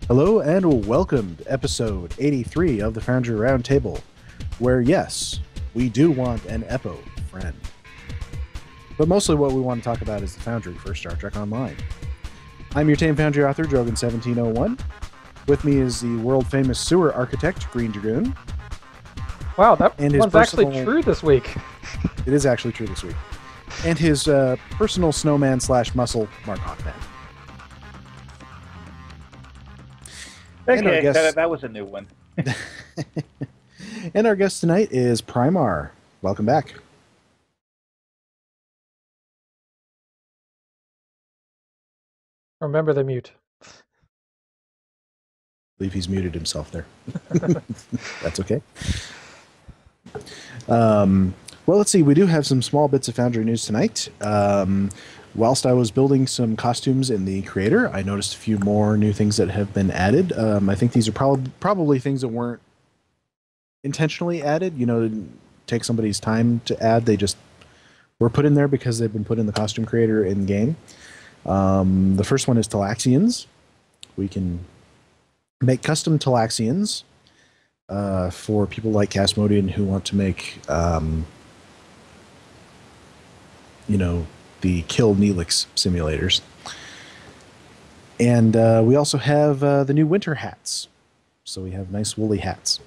Hello and welcome to episode 83 of the Foundry Roundtable, where yes, we do want an Eppo friend. But mostly what we want to talk about is the Foundry for Star Trek Online. I'm your Tame Foundry author, Drogan1701. With me is the world-famous sewer architect, Greendragoon. Wow, that one's actually true this week. It is actually true this week. And his personal snowman slash muscle, Markhawkman. Okay, that was a new one. And our guest tonight is Primar. Welcome back. Remember the mute. I believe he's muted himself there. That's okay. Well, let's see. We do have some small bits of Foundry news tonight. Whilst I was building some costumes in the creator, I noticed a few more new things that have been added. I think these are probably things that weren't intentionally added. You know, didn't take somebody's time to add. They just were put in there because they've been put in the costume creator in game. The first one is Talaxians. We can make custom Talaxians for people like Casmodian who want to make, the Kill Neelix simulators. And we also have the new winter hats. So we have nice woolly hats.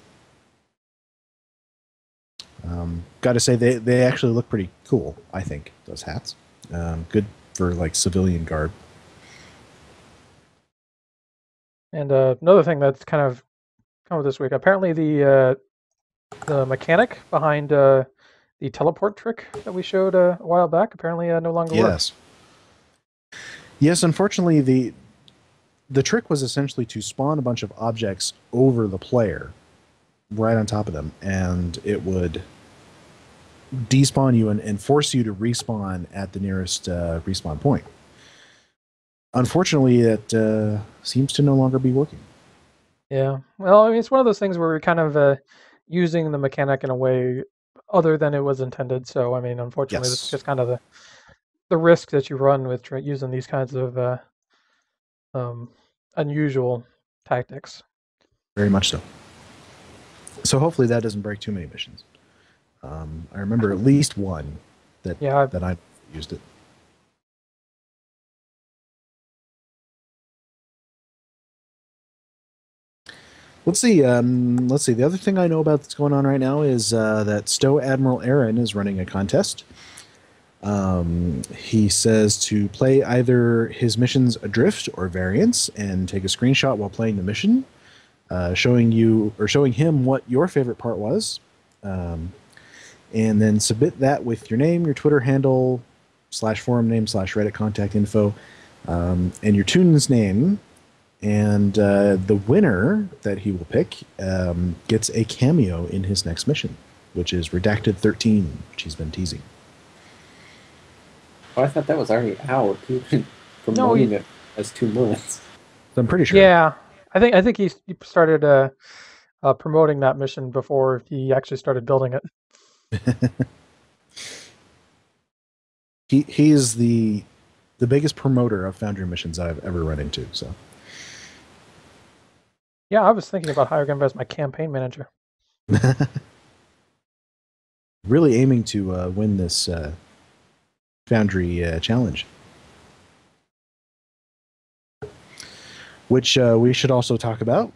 Got to say, they actually look pretty cool, I think, those hats. Good for, like, civilian garb. And another thing that's kind of come up this week, apparently the mechanic behind the teleport trick that we showed a while back apparently no longer works. Yes, unfortunately, the trick was essentially to spawn a bunch of objects over the player, right on top of them, and it would despawn you and force you to respawn at the nearest respawn point. Unfortunately, it seems to no longer be working. Yeah, well, I mean, it's one of those things where we're kind of using the mechanic in a way other than it was intended. So, I mean, unfortunately, Yes. It's just kind of the risk that you run with using these kinds of unusual tactics. Very much so. So hopefully that doesn't break too many missions. I remember at least one that I used it. Let's see. The other thing I know about that's going on right now is that Stowe Admiral Aaron is running a contest. He says to play either his missions adrift or variants and take a screenshot while playing the mission, showing him what your favorite part was, and then submit that with your name, your Twitter handle, /forum name, /Reddit contact info, and your tune's name. And the winner that he will pick gets a cameo in his next mission, which is Redacted 13, which he's been teasing. Oh, I thought that was already out. You've been promoting it as 2 months. I'm pretty sure. Yeah, I think he started promoting that mission before he actually started building it. He is the biggest promoter of Foundry missions I've ever run into. So. Yeah, I was thinking about hiring him as my campaign manager. Really aiming to win this Foundry challenge. Which we should also talk about.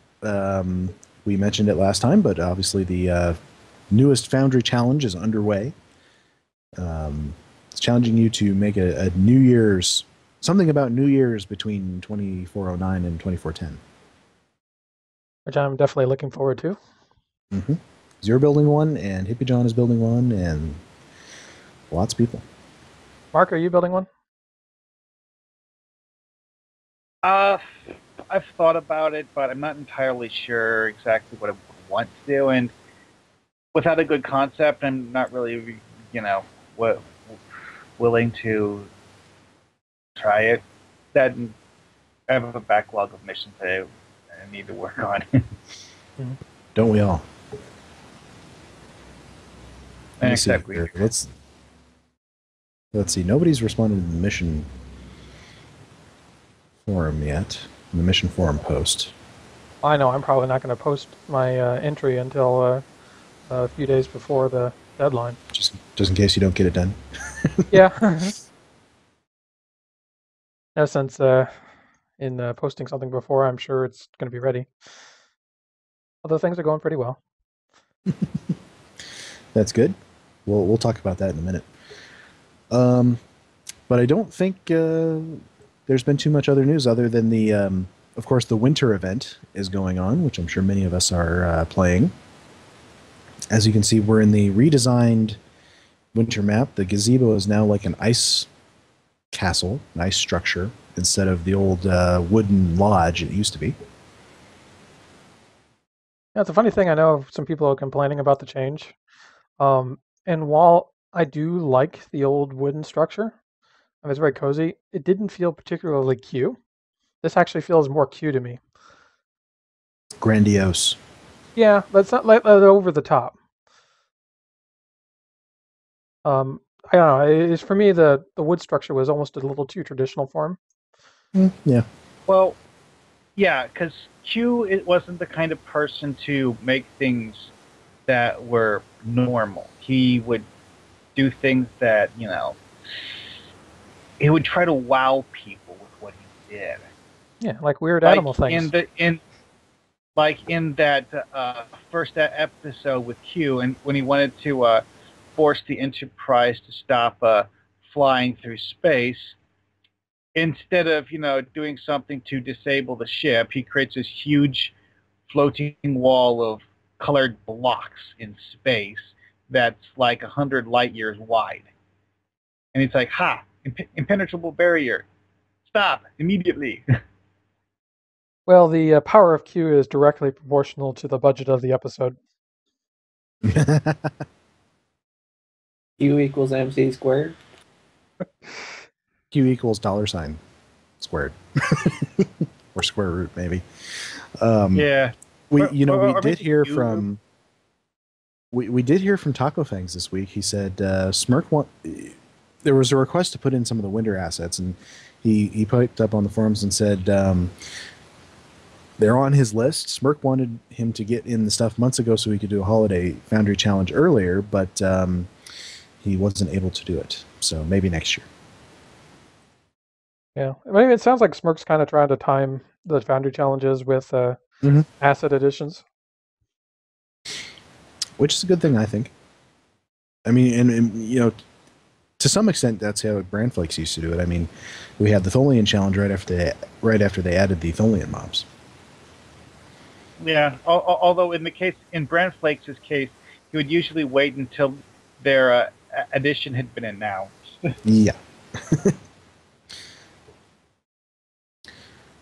We mentioned it last time, but obviously the newest Foundry challenge is underway. It's challenging you to make a New Year's, something about New Year's between 2409 and 2410. Which I'm definitely looking forward to. Mm-hmm. You're building one, and Hippiejohn is building one, and lots of people. Mark, are you building one? I've thought about it, but I'm not entirely sure exactly what I want to do. And without a good concept, I'm not really, willing to try it. I have a backlog of missions that I need to work on. Don't we all? Exactly. Let's see. Nobody's responded to the mission forum yet. The mission forum post. I know I'm probably not going to post my entry until a few days before the deadline. Just in case you don't get it done. Yeah. Yeah, since in posting something before, I'm sure it's going to be ready. Although things are going pretty well. That's good. We'll talk about that in a minute. But I don't think there's been too much other news other than the, of course, the winter event is going on, which I'm sure many of us are playing. As you can see, we're in the redesigned winter map. The gazebo is now like an ice castle, an ice structure, instead of the old wooden lodge it used to be. Yeah, it's a funny thing. I know some people are complaining about the change. And while I do like the old wooden structure, and it's very cozy, it didn't feel particularly cute. This actually feels more cute to me. Grandiose. Yeah, but it's not like over the top. I don't know. It's, for me, the wood structure was almost a little too traditional for him. Yeah. Well, yeah, because Q it wasn't the kind of person to make things that were normal. He would do things that, he would try to wow people with what he did. Yeah, like weird animal things. In that first episode with Q, and when he wanted to force the Enterprise to stop flying through space, instead of doing something to disable the ship, he creates this huge floating wall of colored blocks in space that's like 100 light years wide. And it's like, ha, impenetrable barrier. Stop immediately. Well, the power of Q is directly proportional to the budget of the episode. Q equals MC squared? Q equals $ squared. Or square root, maybe. Yeah. We did hear from Taco Fangs this week. He said Smirk there was a request to put in some of the winter assets, and he piped up on the forums and said they're on his list. Smirk wanted him to get in the stuff months ago so he could do a holiday Foundry challenge earlier, but he wasn't able to do it. So maybe next year. Yeah, I mean, it sounds like Smirk's kind of trying to time the Foundry challenges with asset additions. Which is a good thing, I think. I mean, and to some extent, that's how Brandflakes used to do it. I mean, we had the Tholian challenge right after they added the Tholian mobs. Yeah, although in Brandflakes' case, he would usually wait until their addition had been announced. Yeah.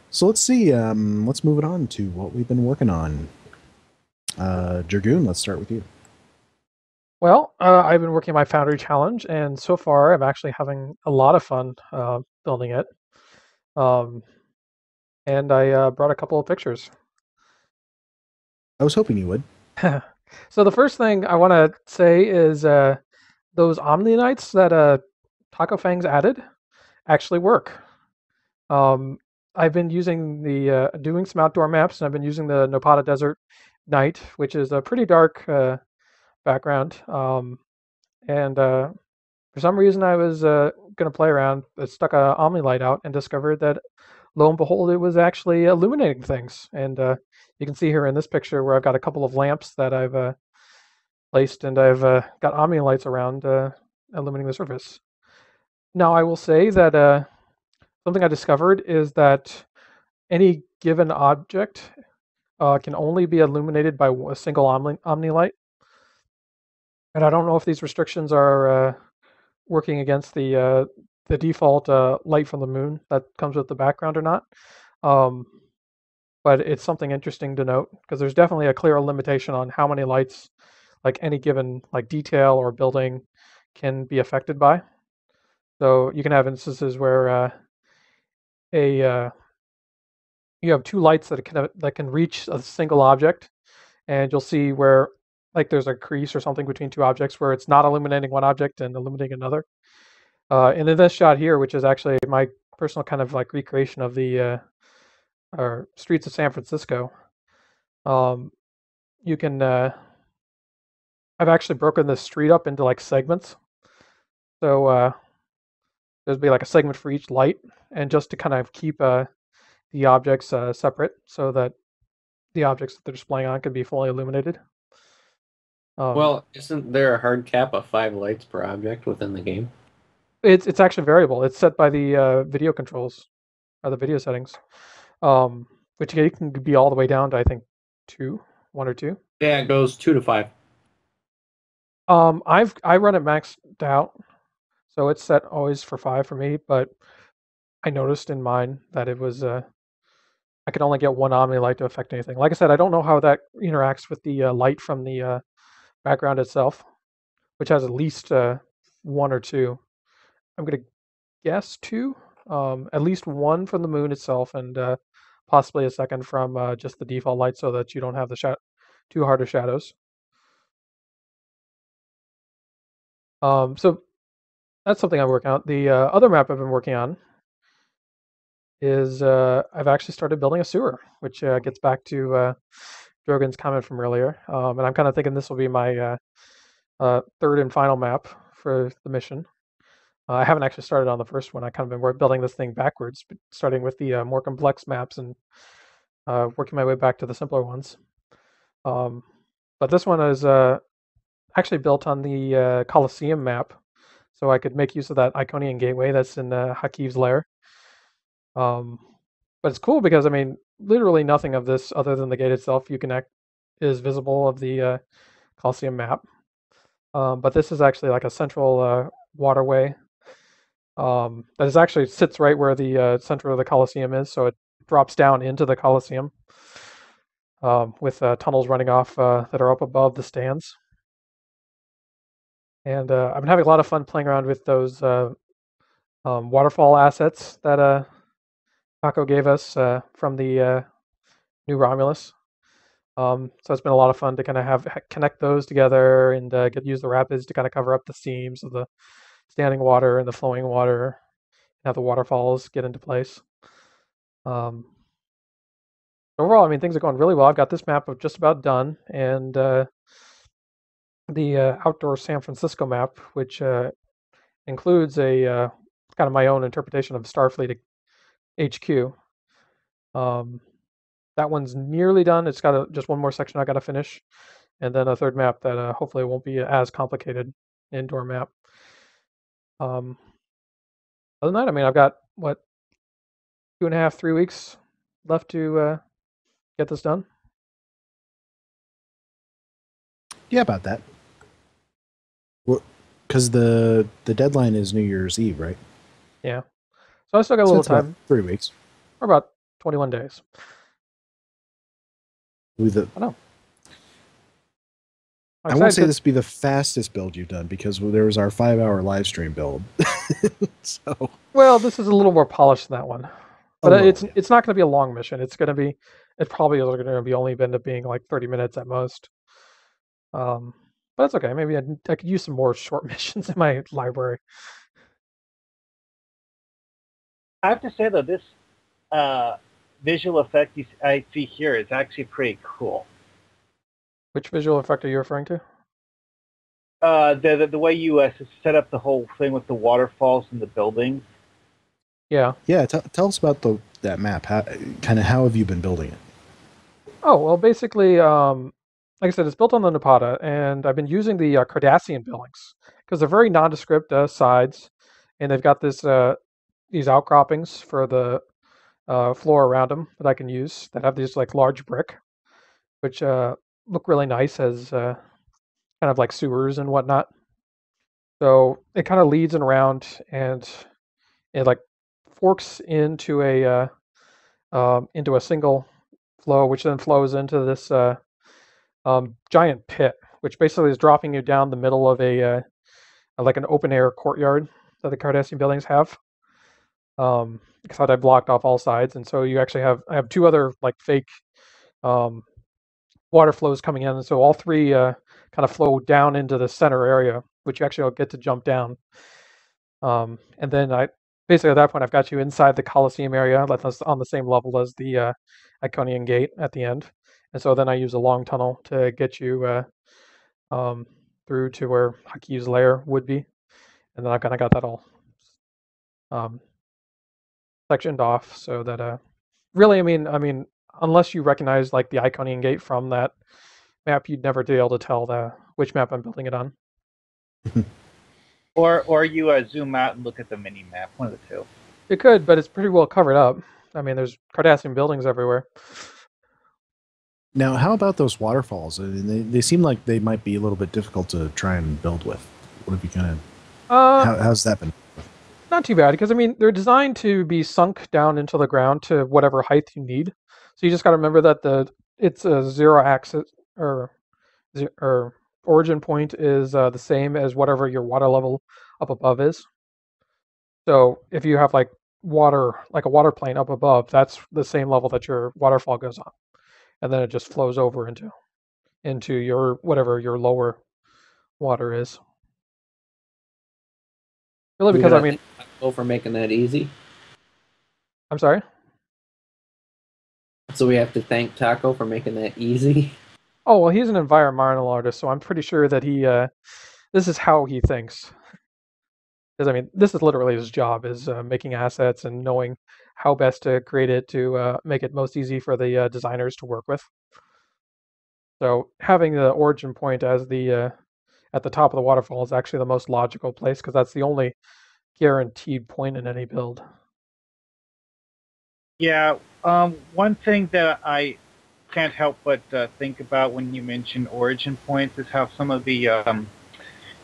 So let's see. Let's move it on to what we've been working on. Dragoon, let's start with you. Well, I've been working my Foundry challenge, and so far I'm actually having a lot of fun building it. And I brought a couple of pictures. I was hoping you would. So the first thing I want to say is those Omni-Knights that Taco Fangs added actually work. I've been using doing some outdoor maps, and I've been using the Nopata Desert Night, which is a pretty dark background. And for some reason, I was going to play around. I stuck a Omni light out and discovered that, lo and behold, it was actually illuminating things. And you can see here in this picture where I've got a couple of lamps that I've placed, and I've got Omni lights around illuminating the surface. Now, I will say that something I discovered is that any given object can only be illuminated by a single Omni light. And I don't know if these restrictions are working against the default light from the moon that comes with the background or not. But it's something interesting to note because there's definitely a clear limitation on how many lights, like any given like detail or building, can be affected by. So you can have instances where you have two lights that can reach a single object, and you'll see where like there's a crease or something between two objects where it's not illuminating one object and illuminating another. And in this shot here, which is actually my personal kind of like recreation of the streets of San Francisco, You can. I've actually broken this street up into like segments. So there'd be like a segment for each light, and just to kind of keep the objects separate, so that the objects that they're displaying on can be fully illuminated. Well, isn't there a hard cap of 5 lights per object within the game? It's actually variable. It's set by the video controls or the video settings, which you can be all the way down to I think 1 or 2. Yeah, it goes 2 to 5. I run it maxed out, so it's set always for 5 for me. But I noticed in mine that it was I could only get one Omni light to affect anything. Like I said, I don't know how that interacts with the light from the background itself, which has at least 1 or 2. I'm gonna guess 2. At least 1 from the moon itself, and possibly a second from just the default light, so that you don't have the too hard of shadows. So that's something I'm working on. The other map I've been working on is I've actually started building a sewer, which gets back to Drogon's comment from earlier. And I'm kind of thinking this will be my third and final map for the mission. I haven't actually started on the first one. I kind of been building this thing backwards, starting with the more complex maps and working my way back to the simpler ones. But this one is actually built on the Colosseum map, so I could make use of that Iconian gateway that's in Hakiv's lair. But it's cool because, I mean, literally nothing of this other than the gate itself is visible of the Colosseum map. But this is actually like a central waterway that is actually sits right where the center of the Colosseum is, so it drops down into the Colosseum with tunnels running off that are up above the stands. And I've been having a lot of fun playing around with those waterfall assets that Paco gave us from the new Romulus. So it's been a lot of fun to kind of connect those together and use the rapids to kind of cover up the seams of the standing water and the flowing water, and have the waterfalls get into place. Overall, I mean, things are going really well. I've got this map just about done, and the outdoor San Francisco map, which includes a kind of my own interpretation of Starfleet HQ. That one's nearly done. It's got just one more section I got to finish, and then a third map that hopefully won't be as complicated indoor map. Other than that, I mean, I've got 2.5, 3 weeks left to get this done. Yeah, about that. Because the deadline is New Year's Eve, right? Yeah. So I still got a little time. 3 weeks. Or about 21 days. I know. I won't say this would be the fastest build you've done, because there was our 5-hour live stream build. So. Well, this is a little more polished than that one, but it's not going to be a long mission. It's probably is going to be only end up being like 30 minutes at most. But that's okay. Maybe I could use some more short missions in my library. I have to say though, this visual effect I see here is actually pretty cool. Which visual effect are you referring to? The way you set up the whole thing with the waterfalls and the buildings. Yeah. Yeah. Tell us about that map. How have you been building it? Oh well, basically, like I said, it's built on the Napata, and I've been using the Cardassian buildings because they're very nondescript sides, and they've got these outcroppings for the floor around them that I can use that have these like large brick, which look really nice as kind of like sewers and whatnot. So it kind of leads and around, and it like forks into a single flow, which then flows into this giant pit, which basically is dropping you down the middle of a like an open air courtyard that the Cardassian buildings have. Except I blocked off all sides, and so you actually I have 2 other like fake water flows coming in, and so all 3 kind of flow down into the center area, which you actually get to jump down. And then basically at that point I've got you inside the Colosseum area, that's on the same level as the Iconian gate at the end, And so then I use a long tunnel to get you through to where Haki's lair would be, and then I kind of got that all sectioned off so that really, I mean, unless you recognize like the Iconian Gate from that map, you'd never be able to tell which map I'm building it on. Or you zoom out and look at the mini map, one of the two. It could, but it's pretty well covered up. I mean, there's Cardassian buildings everywhere. Now, how about those waterfalls? I mean, they seem like they might be a little bit difficult to try and build with. What have you kind of? How's that been? Not too bad, because I mean they're designed to be sunk down into the ground to whatever height you need. So you just got to remember that it's a zero axis or origin point is the same as whatever your water level up above is. So if you have like a water plane up above, that's the same level that your waterfall goes on, and then it just flows over into your whatever your lower water is. Really, because I mean, Taco for making that easy. I'm sorry. So we have to thank Taco for making that easy. Oh well, he's an environmental artist, so I'm pretty sure that this is how he thinks. Because I mean, this is literally his job: is making assets and knowing how best to create it to make it most easy for the designers to work with. So having the origin point as at the top of the waterfall is actually the most logical place, because that's the only guaranteed point in any build. Yeah, one thing that I can't help but think about when you mention origin points is how some of the,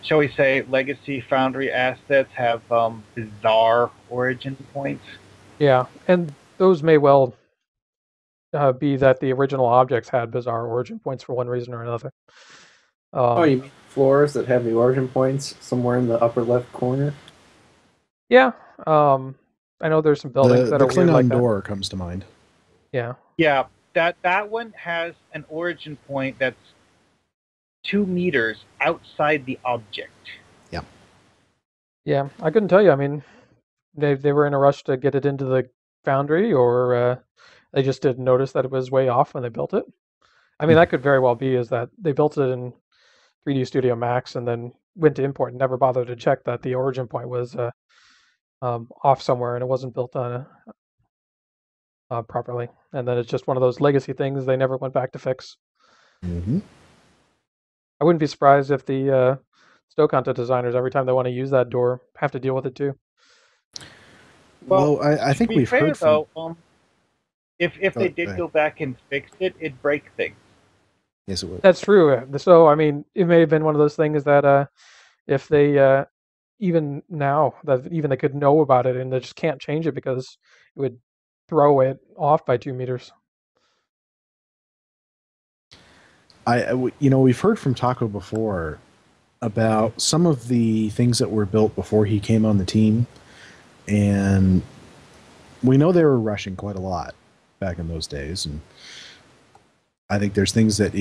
shall we say, legacy Foundry assets have bizarre origin points. Yeah, and those may well be that the original objects had bizarre origin points for one reason or another. You mean floors that have the origin points somewhere in the upper left corner? Yeah, I know there's some buildings that are weird like that. The Klingon door comes to mind. Yeah. Yeah, that one has an origin point that's 2 meters outside the object. Yeah. Yeah, I couldn't tell you. I mean, they were in a rush to get it into the Foundry, or they just didn't notice that it was way off when they built it. I mean, that could very well be is that they built it in 3D Studio Max and then went to import and never bothered to check that the origin point was off somewhere and it wasn't built on properly. And then it's just one of those legacy things they never went back to fix. Mm-hmm. I wouldn't be surprised if the Stokonta designers, every time they want to use that door, have to deal with it too. Well, I think we've heard from... if they did go back and fix it, it'd break things. Yes, it would. That's true. So, I mean, it may have been one of those things that if they, even now, that even they could know about it and they just can't change it because it would throw it off by 2 meters. We've heard from Taco before about some of the things that were built before he came on the team, and we know they were rushing quite a lot back in those days, and I think there's things that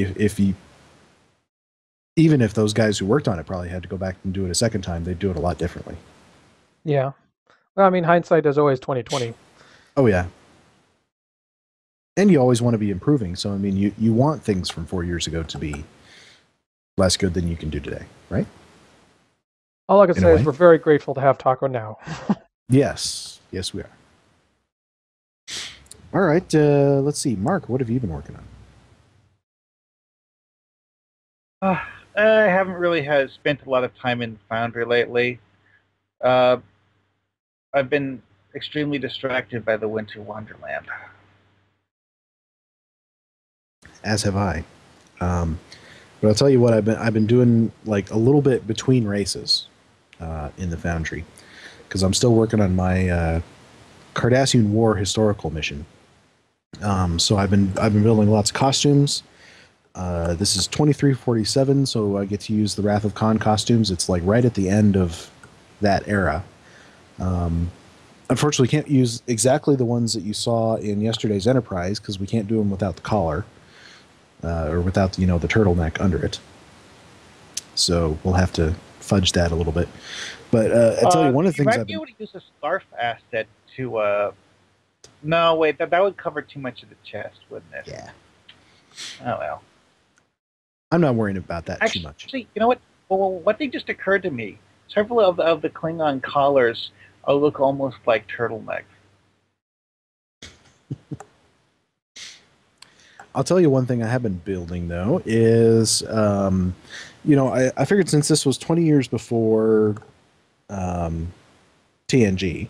even if those guys who worked on it probably had to go back and do it a second time, they'd do it a lot differently. Yeah. Well, I mean, hindsight is always 20/20. Oh, yeah. And you always want to be improving. So, I mean, you want things from 4 years ago to be less good than you can do today, right? All I can say is we're very grateful to have Taco now. Yes. Yes, we are. All right. Let's see. Mark, what have you been working on? I haven't really spent a lot of time in Foundry lately. I've been extremely distracted by the Winter Wonderland. As have I. But I'll tell you what, I've been doing like a little bit between races in the Foundry, because I'm still working on my Cardassian War historical mission. So I've been building lots of costumes. This is 2347, so I get to use the Wrath of Khan costumes. It's like right at the end of that era. Unfortunately, can't use exactly the ones that you saw in yesterday's Enterprise because we can't do them without the collar or without the turtleneck under it. So we'll have to fudge that a little bit. But I tell you, one of the things you might be able to use a scarf asset to. No, wait, that would cover too much of the chest, wouldn't it? Yeah. Oh well. I'm not worrying about that Actually, too much. you know what? Well, one thing just occurred to me. Several of the Klingon collars look almost like turtlenecks. I'll tell you one thing I have been building, though, is, I figured since this was 20 years before TNG,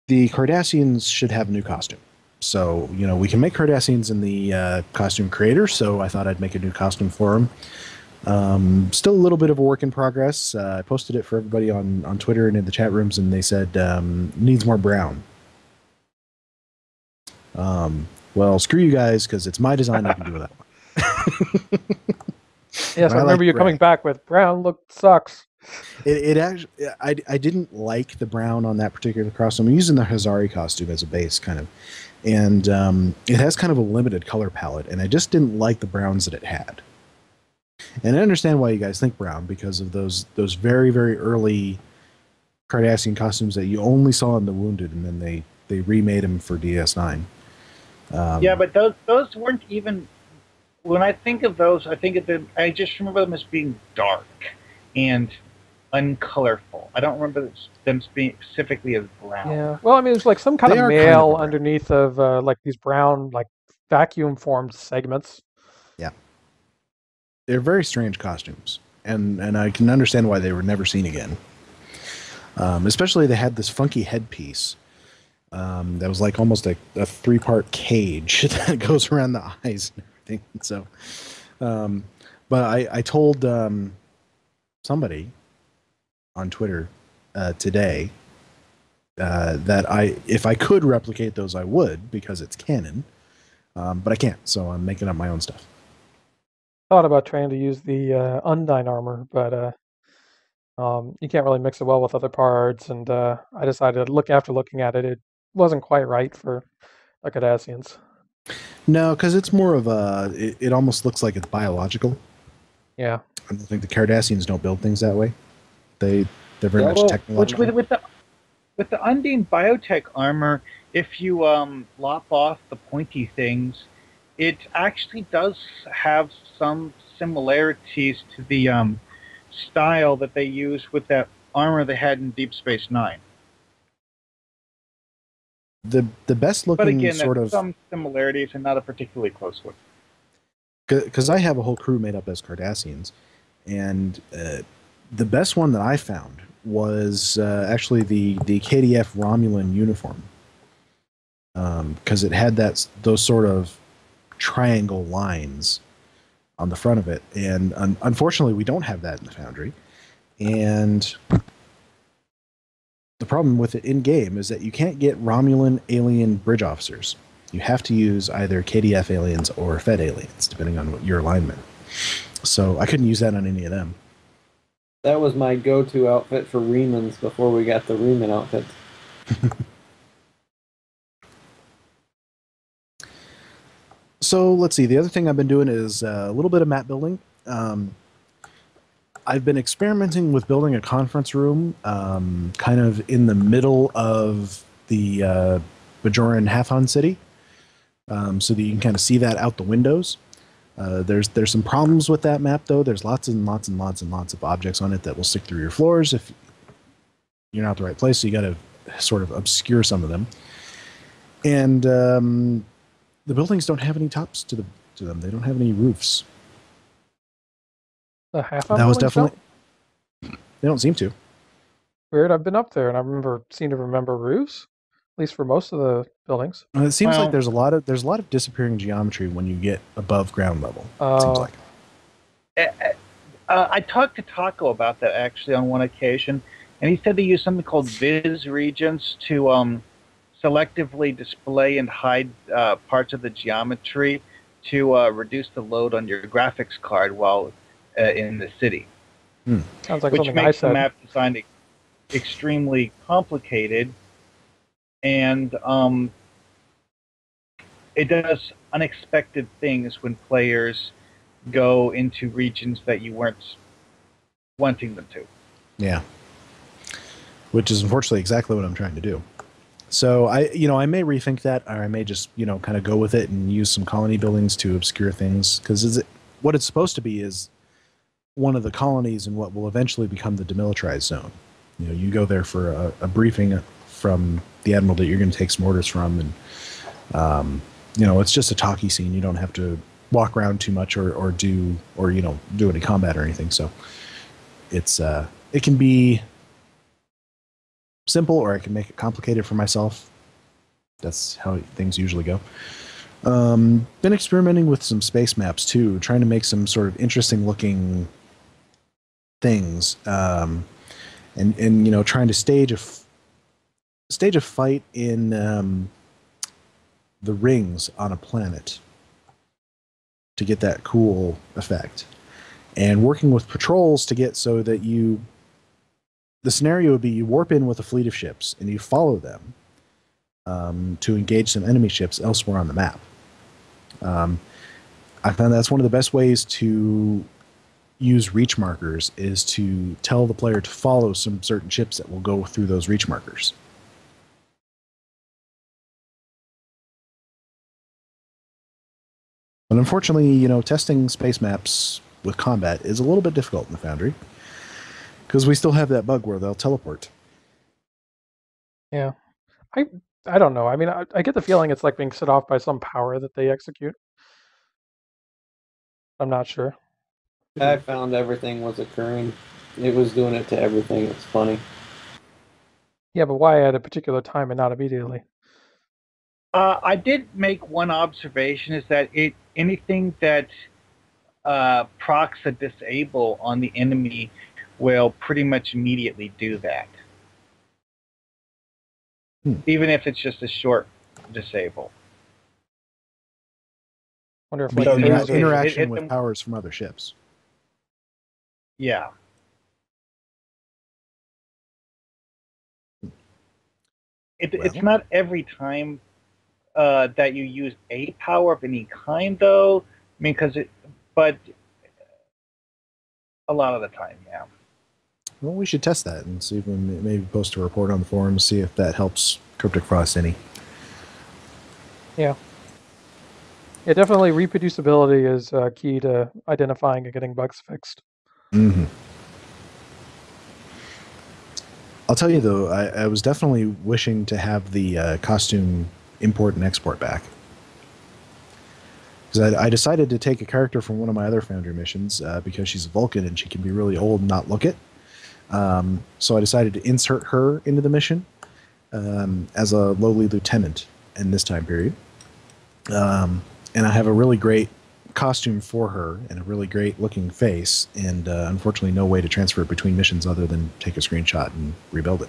the Cardassians should have a new costume. So, we can make Cardassians in the costume creator, so I thought I'd make a new costume for them. Still a little bit of a work in progress. I posted it for everybody on Twitter and in the chat rooms, and they said needs more brown. Well, screw you guys, because it's my design. I can do that one. Yes, I remember you coming back with brown look sucks. It actually, I didn't like the brown on that particular costume. I'm using the Hazari costume as a base, kind of, and it has kind of a limited color palette, and I just didn't like the browns that it had. And I understand why you guys think brown, because of those very, very early Cardassian costumes that you only saw in The Wounded, and then they remade them for DS9. Yeah, but those weren't even. When I think of those, I just remember them as being dark and uncolorful. I don't remember them being specifically as brown. Yeah, well, I mean, it's like some kind of mail underneath of like these brown, like vacuum formed segments. Yeah, they're very strange costumes, and I can understand why they were never seen again. Especially they had this funky headpiece. That was like almost a 3-part cage that goes around the eyes and everything. So, but I told somebody on Twitter today that if I could replicate those, I would, because it's canon. But I can't, so I'm making up my own stuff. Thought about trying to use the Undine armor, but you can't really mix it well with other parts, and I decided, looking at it, it wasn't quite right for the Cardassians. No, because it's more of it almost looks like it's biological. Yeah. I don't think the Cardassians don't build things that way. They're very much technological. With the Undine biotech armor, if you lop off the pointy things, it actually does have some similarities to the style that they used with that armor they had in Deep Space Nine. The best looking, but again, sort of some similarities and not a particularly close one. Because I have a whole crew made up as Cardassians, and the best one that I found was actually the KDF Romulan uniform, because it had those sort of triangle lines on the front of it, and unfortunately we don't have that in the Foundry, and the problem with it in game is that you can't get Romulan alien bridge officers. You have to use either KDF aliens or Fed aliens, depending on your alignment. So I couldn't use that on any of them. That was my go-to outfit for Remans before we got the Reman outfits. So let's see. The other thing I've been doing is a little bit of map building. I've been experimenting with building a conference room kind of in the middle of the Bajoran Hathon city, so that you can kind of see that out the windows. There's some problems with that map, though. There's lots and lots and lots and lots of objects on it that will stick through your floors if you're not at the right place, so you got to sort of obscure some of them. And the buildings don't have any tops to them. They don't have any roofs. The Hathon that was definitely... They don't seem to. Weird. I've been up there, and I seem to remember roofs, at least for most of the buildings. It seems like there's a lot of disappearing geometry when you get above ground level. It seems like. I talked to Taco about that actually on one occasion, and he said they use something called Viz regions to selectively display and hide parts of the geometry to reduce the load on your graphics card while in the city. Sounds like which something I makes said. the map design extremely complicated, and it does unexpected things when players go into regions that you weren't wanting them to. Yeah. Which is unfortunately exactly what I'm trying to do. So I may rethink that, or I may just, kind of go with it and use some colony buildings to obscure things, because what it's supposed to be is one of the colonies in what will eventually become the demilitarized zone. You go there for a briefing from the admiral that you're going to take some orders from, and it's just a talkie scene. You don't have to walk around too much or do any combat or anything. So it can be simple, or I can make it complicated for myself. That's how things usually go. Been experimenting with some space maps too, trying to make some sort of interesting looking things, and trying to stage a fight in the rings on a planet to get that cool effect, and working with patrols to get so that the scenario would be you warp in with a fleet of ships and you follow them to engage some enemy ships elsewhere on the map. I found that's one of the best ways to use reach markers, is to tell the player to follow some certain ships that will go through those reach markers. But unfortunately, testing space maps with combat is a little bit difficult in the Foundry, because we still have that bug where they'll teleport. Yeah. I don't know. I mean, I get the feeling it's like being set off by some power that they execute. I'm not sure. I found everything was occurring. It was doing it to everything. It's funny. Yeah, but why at a particular time and not immediately? I did make one observation, is that anything that procs a disable on the enemy will pretty much immediately do that. Even if it's just a short disable. Wonder if interaction with powers from other ships. Yeah. It's not every time that you use a power of any kind, though. I mean, but a lot of the time, yeah. Well, we should test that and see if we maybe post a report on the forums, see if that helps Cryptic Frost any. Yeah. Yeah, definitely reproducibility is key to identifying and getting bugs fixed. Mm-hmm. I'll tell you, though, I was definitely wishing to have the costume import and export back. Because I decided to take a character from one of my other Foundry missions, because she's a Vulcan and she can be really old and not look it. So I decided to insert her into the mission as a lowly lieutenant in this time period. And I have a really great costume for her and a really great looking face, and unfortunately no way to transfer it between missions other than take a screenshot and rebuild it.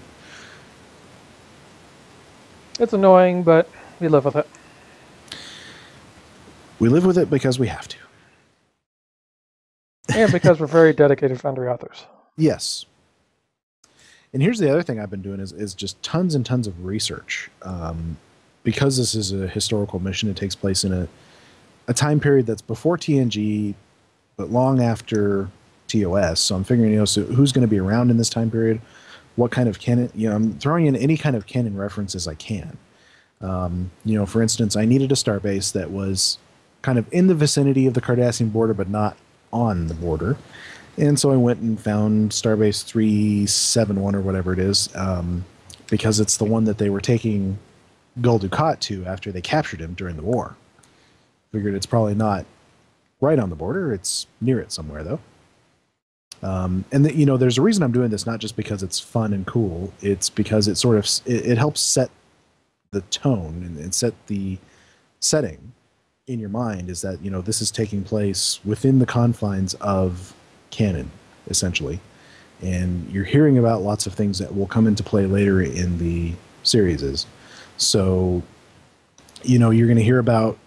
It's annoying, but we live with it. We live with it because we have to. And because we're very dedicated Foundry authors. Yes. And here's the other thing I've been doing is just tons and tons of research. Because this is a historical mission, it takes place in a time period that's before TNG, but long after TOS. So I'm figuring, so who's going to be around in this time period? What kind of canon? I'm throwing in any kind of canon references I can. For instance, I needed a starbase that was kind of in the vicinity of the Cardassian border, but not on the border. And so I went and found Starbase 371 or whatever it is, because it's the one that they were taking Gul Dukat to after they captured him during the war. Figured it's probably not right on the border. It's near it somewhere, though. There's a reason I'm doing this, not just because it's fun and cool. It's because it helps set the tone and set the setting in your mind, is that, this is taking place within the confines of canon, essentially. And you're hearing about lots of things that will come into play later in the series. So, you're going to hear about,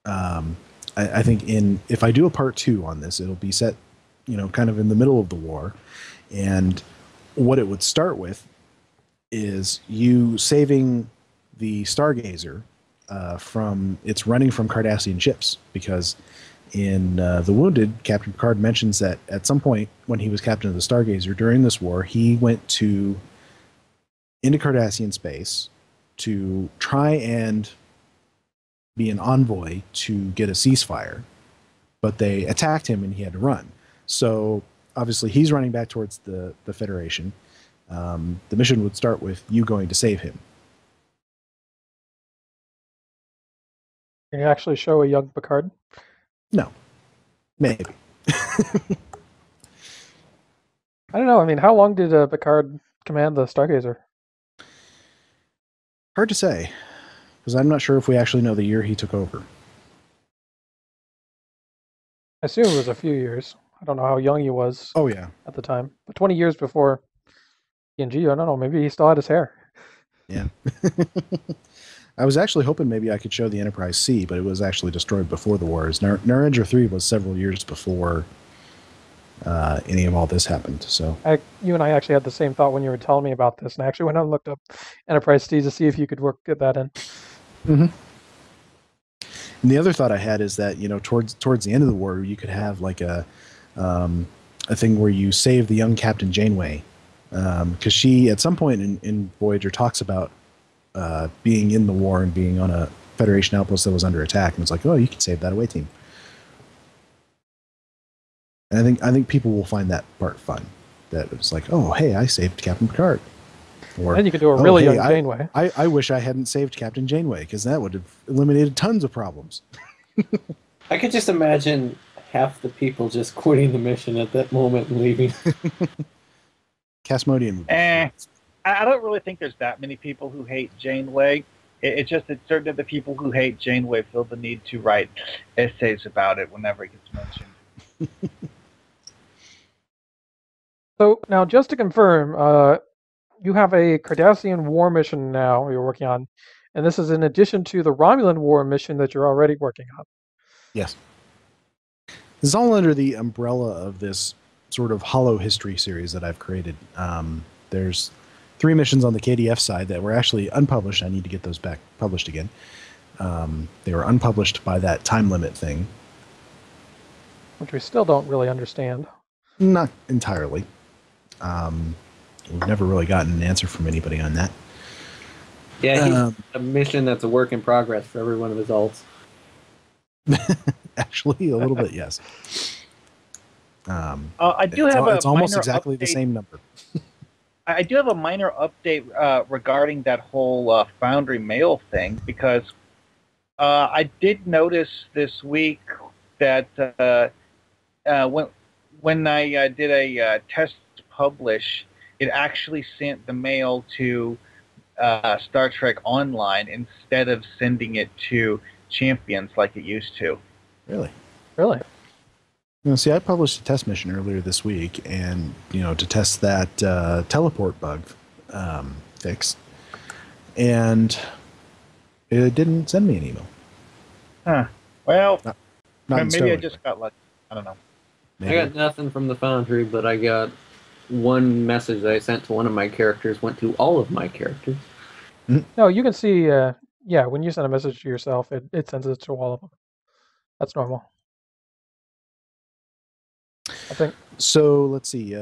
I think if I do a part 2 on this, it'll be set, kind of in the middle of the war. And what it would start with is you saving the Stargazer from its running from Cardassian ships, because in The Wounded, Captain Picard mentions that at some point when he was captain of the Stargazer during this war, he went into Cardassian space to try and be an envoy to get a ceasefire, but they attacked him and he had to run. So obviously he's running back towards the Federation. The mission would start with you going to save him. Can you actually show a young Picard? No, maybe. I don't know. I mean, how long did Picard command the Stargazer? Hard to say, because I'm not sure if we actually know the year he took over. I assume it was a few years. I don't know how young he was. Oh yeah, at the time, but 20 years before TNG. I don't know. Maybe he still had his hair. Yeah. I was actually hoping maybe I could show the Enterprise C, but it was actually destroyed before the wars. Narendra 3 was several years before any of all this happened. So you and I actually had the same thought when you were telling me about this, and I actually went out and looked up Enterprise C to see if you could get that in. Mm-hmm. And the other thought I had is that, you know, towards the end of the war, you could have like a thing where you save the young Captain Janeway, because she at some point in Voyager talks about being in the war and being on a Federation outpost that was under attack, and it's like, oh, you can save that away team. And I think people will find that part fun. That it's like, oh, hey, I saved Captain Picard. Or then you could do a really young hey, Janeway. I wish I hadn't saved Captain Janeway, because that would have eliminated tons of problems. I could just imagine half the people just quitting the mission at that moment and leaving. Casmodian would be I don't really think there's that many people who hate Janeway. It's just that certain of the people who hate Janeway feel the need to write essays about it whenever it gets mentioned. So now, just to confirm, you have a Cardassian war mission now you're working on, and this is in addition to the Romulan war mission that you're already working on. Yes. This is all under the umbrella of this sort of hollow history series that I've created. There's 3 missions on the KDF side that were actually unpublished. I need to get those back published again. They were unpublished by that time limit thing. Which we still don't really understand. Not entirely. We've never really gotten an answer from anybody on that. Yeah, he's a mission that's a work in progress for every one of his alts. Actually, a little bit, yes. I do have it's almost exactly the same number. I do have a minor update regarding that whole Foundry mail thing, because I did notice this week that when I did a test publish, it actually sent the mail to Star Trek Online instead of sending it to Champions like it used to. Really? Really? You know, see, I published a test mission earlier this week, and to test that teleport bug fix, and it didn't send me an email. Huh. Well, not maybe I just got lucky. I don't know. Maybe. I got nothing from the Foundry, but I got one message that I sent to one of my characters went to all of my characters. No, you can see, when you send a message to yourself, it sends it to all of them. That's normal. I think. So let's see.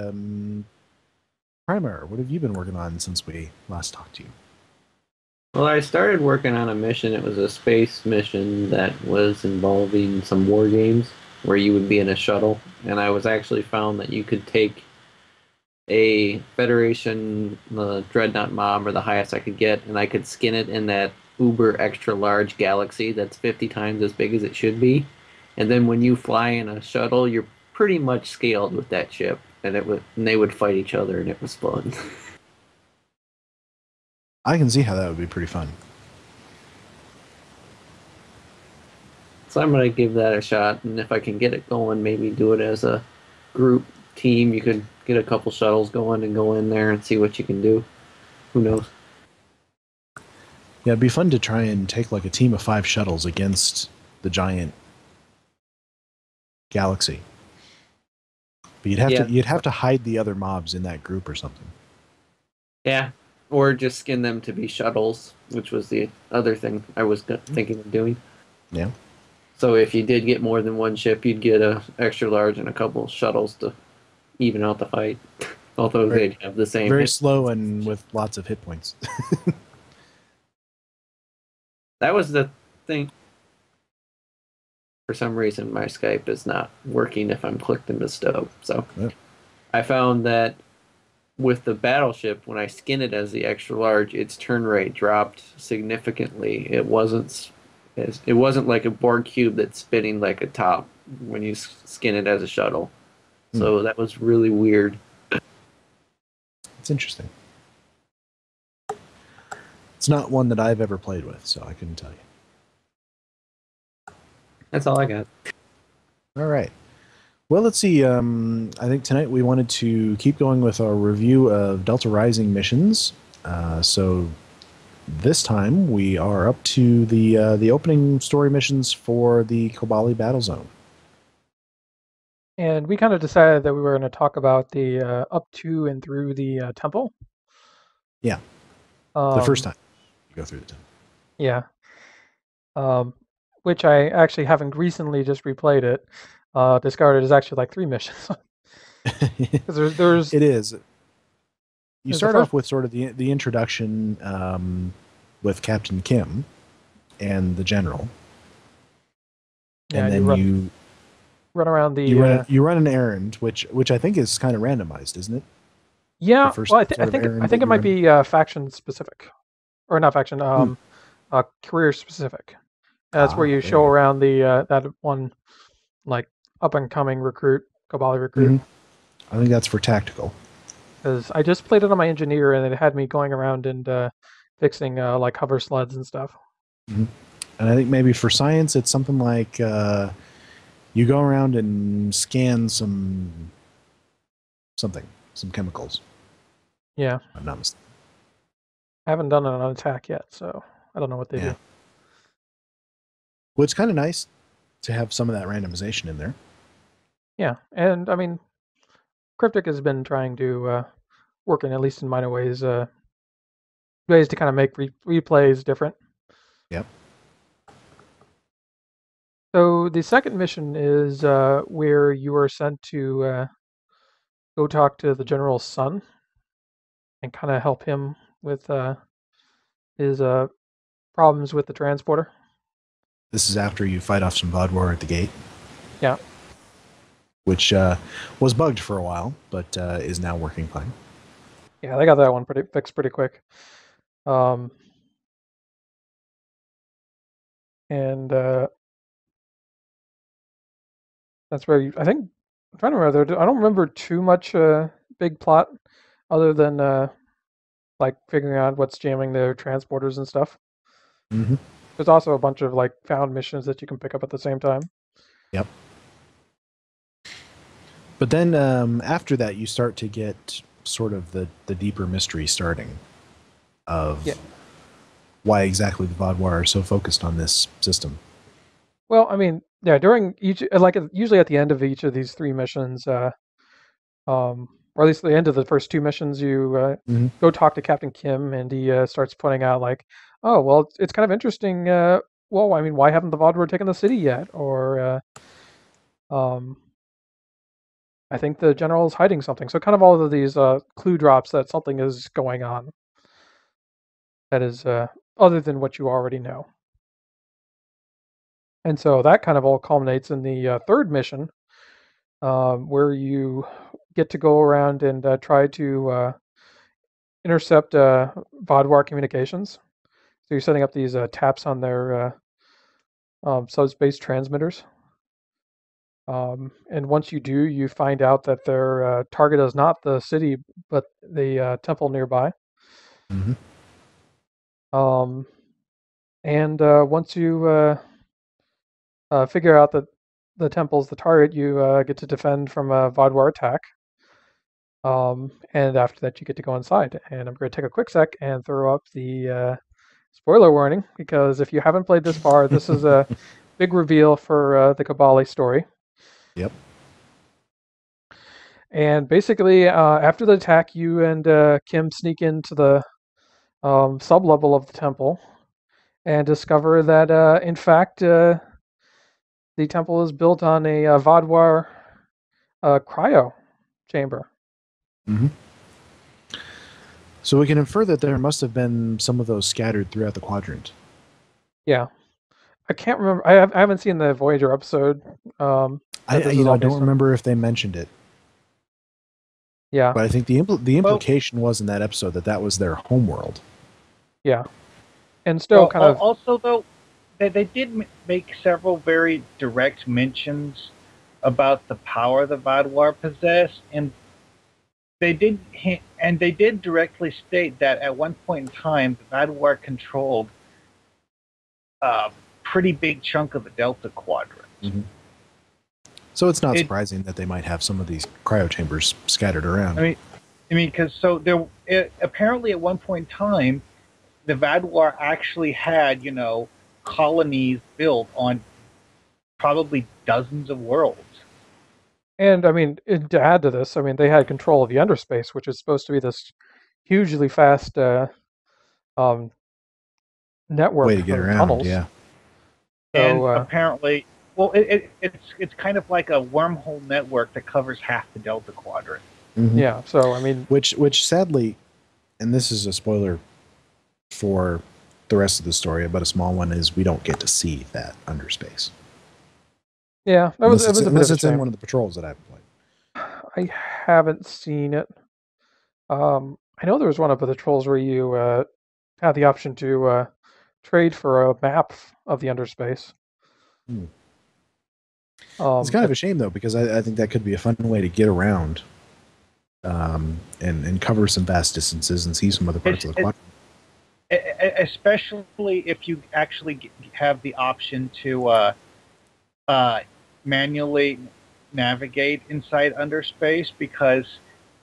Primer, what have you been working on since we last talked to you? Well, I started working on a mission. It was a space mission that was involving some war games where you would be in a shuttle, and I was actually found that you could take a Federation, the Dreadnought Mob, or the highest I could get, and I could skin it in that uber extra large galaxy that's 50 times as big as it should be. And then when you fly in a shuttle, you're pretty much scaled with that ship, and they would fight each other, and it was fun. I can see how that would be pretty fun. So I'm going to give that a shot, and if I can get it going, maybe do it as a group team. You could get a couple shuttles going and go in there and see what you can do. Who knows? Yeah, it'd be fun to try and take like a team of 5 shuttles against the giant galaxy. But you'd have to hide the other mobs in that group or something. Yeah, or just skin them to be shuttles, which was the other thing I was thinking of doing. Yeah. So if you did get more than one ship, you'd get a extra large and a couple shuttles to even out the fight. Although they'd have the same. Very slow and with lots of hit points. That was the thing. For some reason, my Skype is not working if I'm clicked in the stove. So I found that with the battleship, when I skin it as the extra large, its turn rate dropped significantly. It wasn't like a Borg cube that's spinning like a top when you skin it as a shuttle. So that was really weird. It's interesting. It's not one that I've ever played with, so I couldn't tell you. That's all I got. All right. Well, let's see. I think tonight we wanted to keep going with our review of Delta Rising missions. So this time we are up to the opening story missions for the Kobali Battle Zone. And we kind of decided that we were going to talk about the up to and through the temple. Yeah. The first time you go through the temple. Yeah. Which I actually, having recently just replayed it, discovered is actually like 3 missions. Because there's it is. You there's start off with sort of the introduction with Captain Kim and the general, yeah, and then you run around the you run an errand, which I think is kind of randomized, isn't it? Yeah, well, I think it might be be faction specific, or not faction, career specific. That's where you show around the that one, like, up and coming recruit, Kobali recruit. I think that's for tactical. Because I just played it on my engineer, and it had me going around and fixing like hover sleds and stuff. And I think maybe for science, it's something like you go around and scan some chemicals. Yeah, I'm not mistaken. I haven't done it on attack yet, so I don't know what they do. Well, it's kind of nice to have some of that randomization in there. Yeah, and I mean, Cryptic has been trying to work in, at least in minor ways, ways to kind of make replays different. Yep. So the second mission is where you are sent to go talk to the general's son and kind of help him with his problems with the transporter. This is after you fight off some Vodwar at the gate. Yeah. Which was bugged for a while, but is now working fine. Yeah, they got that one fixed pretty quick. And that's where I think, I'm trying to remember, I don't remember too much big plot other than like figuring out what's jamming their transporters and stuff. There's also a bunch of like found missions that you can pick up at the same time. Yep. But then after that, you start to get sort of the deeper mystery starting of why exactly the Vodwar are so focused on this system. Well, I mean, yeah, during each, like usually at the end of each of these 3 missions, or at least the end of the first 2 missions, you go talk to Captain Kim, and he starts pointing out like, oh, well, it's kind of interesting. Well, I mean, why haven't the Vodwar taken the city yet? Or I think the general is hiding something. So kind of all of these clue drops that something is going on that is other than what you already know. And so that kind of all culminates in the third mission, where you get to go around and try to intercept Vodwar communications. So you're setting up these taps on their subspace transmitters. And once you do, you find out that their target is not the city, but the temple nearby. And once you figure out that the temple's the target, you get to defend from a Vodwar attack. And after that, you get to go inside. And I'm going to take a quick sec and throw up the spoiler warning, because if you haven't played this far, this is a big reveal for the Kobali story. Yep. And basically, after the attack, you and Kim sneak into the sub-level of the temple and discover that, in fact, the temple is built on a Vodwar cryo chamber. So we can infer that there must have been some of those scattered throughout the quadrant. Yeah, I can't remember. I haven't seen the Voyager episode. That this is all I don't based on. remember if they mentioned it, Yeah, but I think the implication was in that episode that was their homeworld. yeah, and still kind of. Also, though, they did make several very direct mentions about the power the Vaadwaur possess, and they did directly state that at one point in time, the Vaadwaur controlled a pretty big chunk of the Delta Quadrant. Mm-hmm. So it's not surprising that they might have some of these cryo chambers scattered around. I mean, because apparently at one point in time, the Vaadwaur actually had, colonies built on probably dozens of worlds. And I mean, to add to this, I mean, they had control of the underspace, which is supposed to be this hugely fast network way to get around. tunnels. Yeah. So, and apparently, well, it's kind of like a wormhole network that covers half the Delta Quadrant. Mm-hmm. Yeah. So I mean, which sadly, and this is a spoiler for the rest of the story, but a small one, is we don't get to see that underspace. Yeah, unless it's in one of the patrols that I've played. I haven't seen it. I know there was one of the patrols where you had the option to trade for a map of the underspace. It's kind of a shame, though, because I think that could be a fun way to get around and cover some vast distances and see some other parts of the quadrant. Especially if you actually have the option to manually navigate inside underspace, because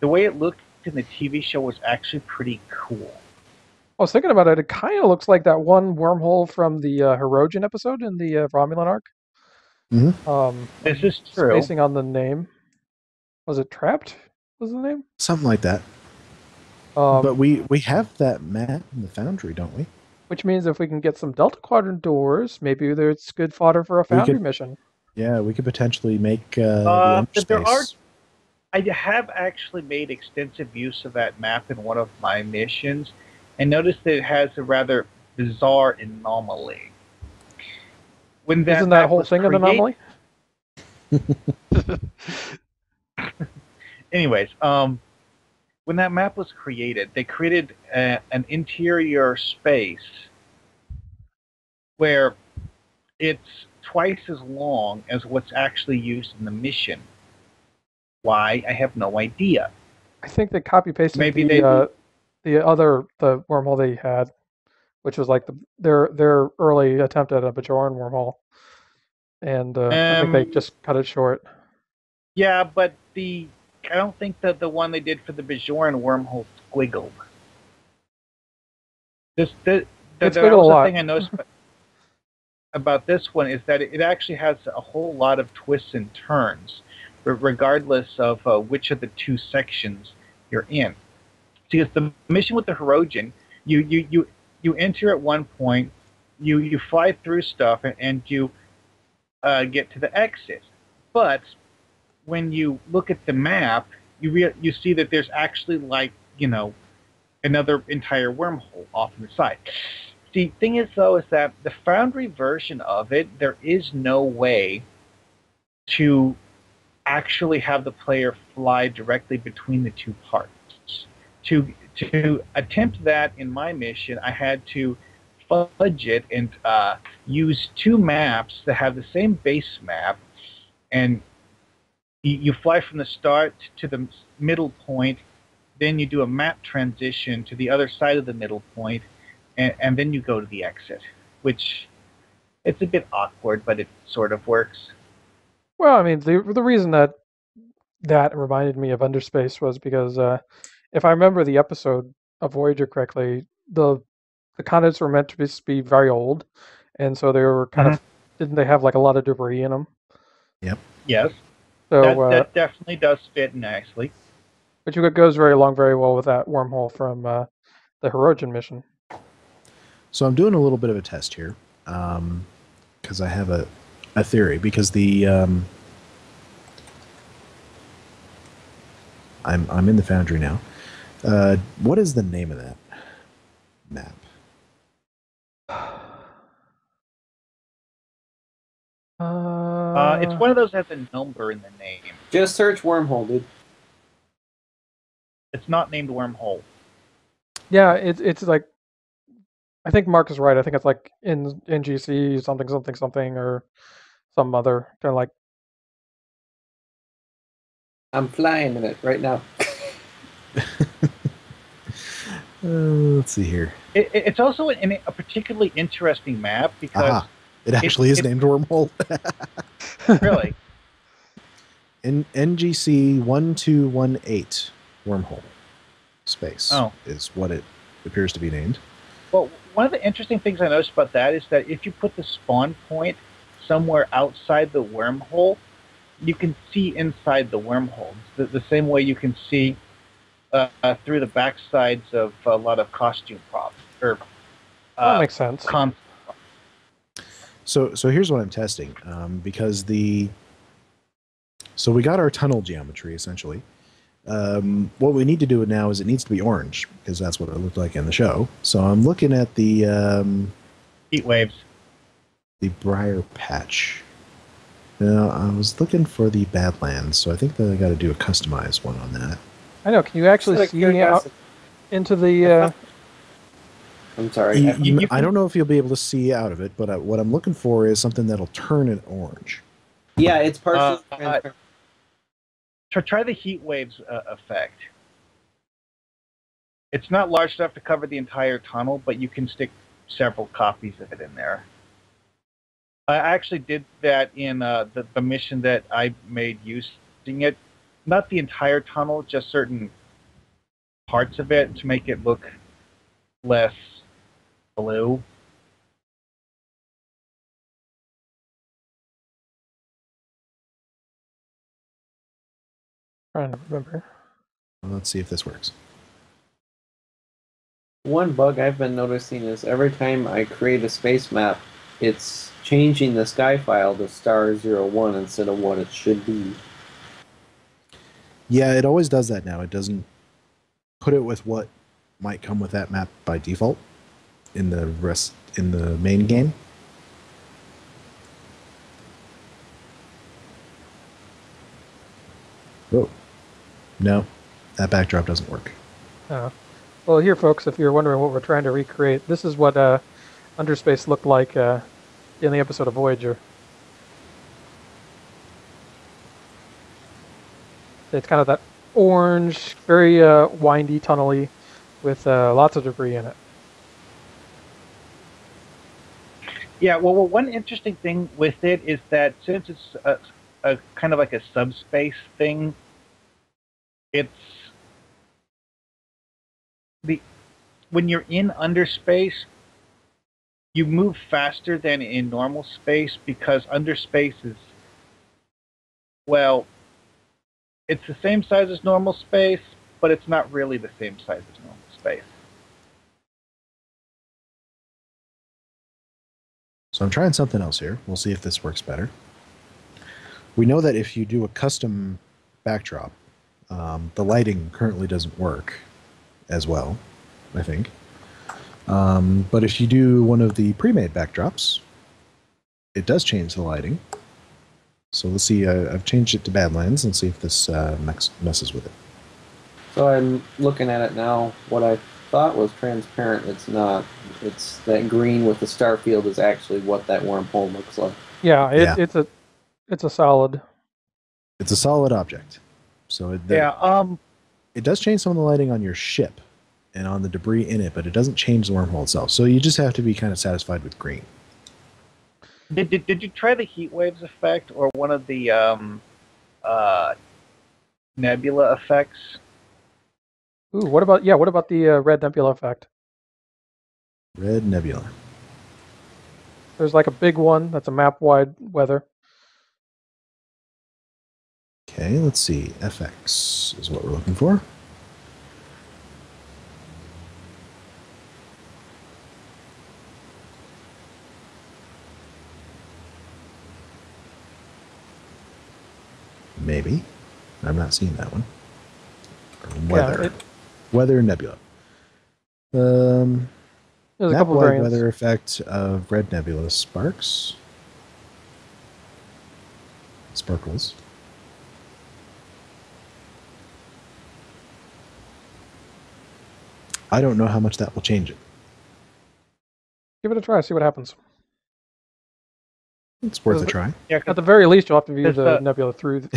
the way it looked in the TV show was actually pretty cool. I was thinking about it. It kind of looks like that one wormhole from the Hippiejohn episode in the Romulan arc. Mm-hmm. This is true. Spacing on the name. Was it Trapped? Was the name? Something like that. But we have that map in the Foundry, don't we? Which means if we can get some Delta Quadrant doors, maybe it's good fodder for a Foundry mission. Yeah, we could potentially make the underspace. I have actually made extensive use of that map in one of my missions, and noticed that it has a rather bizarre anomaly. When that Isn't that whole thing an anomaly? Anyways, when that map was created, they created an interior space where it's twice as long as what's actually used in the mission. Why? I have no idea. I think they copy pasted the wormhole they had, which was like their early attempt at a Bajoran wormhole, and I think they just cut it short. Yeah, but I don't think that the one they did for the Bajoran wormhole squiggled. The other thing I noticed about this one is that it actually has a whole lot of twists and turns, regardless of which of the two sections you're in. Because the mission with the Hippiejohn, you enter at one point, you fly through stuff, and you get to the exit. But when you look at the map, you see that there's actually another entire wormhole off on the side. The thing is, though, is that the Foundry version of it, there is no way to actually have the player fly directly between the two parts. To attempt that in my mission, I had to fudge it and use two maps that have the same base map, and you fly from the start to the middle point, then you do a map transition to the other side of the middle point, and then you go to the exit, which it's a bit awkward, but it sort of works. Well, I mean, the reason that reminded me of Underspace was because if I remember the episode of Voyager correctly, the continents were meant to be very old, and so they were kind of, didn't they have like a lot of debris in them? Yep. Yes. So that definitely does fit nicely. Which goes very well with that wormhole from the Hippiejohn mission. So I'm doing a little bit of a test here, because I have a theory. Because the I'm in the Foundry now. What is the name of that map? It's one of those that has a number in the name. Just search wormhole, dude. It's not named wormhole. Yeah, it's like, I think Mark is right. I think it's like in NGC something something something or some other kind of like. I'm flying in it right now. Let's see here. It's also a particularly interesting map because it actually is named Wormhole. Really? In NGC 1218 Wormhole space is what it appears to be named. Well, one of the interesting things I noticed about that is that if you put the spawn point somewhere outside the wormhole, you can see inside the wormhole. The same way you can see through the backsides of a lot of costume props. That makes sense. So here's what I'm testing, because so we got our tunnel geometry essentially. What we need to do now is it needs to be orange because that's what it looked like in the show. So I'm looking at the heat waves, the Briar Patch. Now I was looking for the Badlands, so I think that I got to do a customized one on that. I know. Can you actually see out into the? I'm sorry. I don't know if you'll be able to see out of it, but what I'm looking for is something that'll turn it orange. Yeah, it's partially transparent. Try the heat waves effect. It's not large enough to cover the entire tunnel, but you can stick several copies of it in there. I actually did that in the mission that I made using it. Not the entire tunnel, just certain parts of it to make it look less blue. Trying to remember. Well, let's see if this works. One bug I've been noticing is every time I create a space map, it's changing the sky file to star01 instead of what it should be. Yeah, it always does that now. It doesn't put it with what might come with that map by default in the main game. Oh, no, that backdrop doesn't work. Well, here, folks, if you're wondering what we're trying to recreate, this is what Underspace looked like in the episode of Voyager. It's kind of that orange, very windy, tunnely, with lots of debris in it. Yeah, well, one interesting thing with it is that since it's a kind of like a subspace thing, when you're in underspace, you move faster than in normal space because underspace is, well, it's the same size as normal space, but it's not really the same size as normal space. So I'm trying something else here. We'll see if this works better. We know that if you do a custom backdrop, the lighting currently doesn't work as well, I think. But if you do one of the pre-made backdrops, it does change the lighting. So let's see, I've changed it to Badlands and see if this messes with it. So I'm looking at it now. What I thought was transparent, it's not. It's that green with the star field is actually what that wormhole looks like. Yeah, it's a solid. It's a solid object. So it does change some of the lighting on your ship and on the debris in it, but it doesn't change the wormhole itself. So you just have to be kind of satisfied with green. Did you try the heat waves effect or one of the nebula effects? Ooh, what about the red nebula effect? Red nebula. There's like a big one that's a map-wide weather. Okay, let's see. FX is what we're looking for. Maybe. I'm not seeing that one. Weather. Yeah, Weather nebula. there's a couple map-wide variants. weather effect of red nebula sparks. sparkles. I don't know how much that will change it. Give it a try. See what happens. It's worth a try. Yeah, At the very least, you'll have to view It's, the nebula through the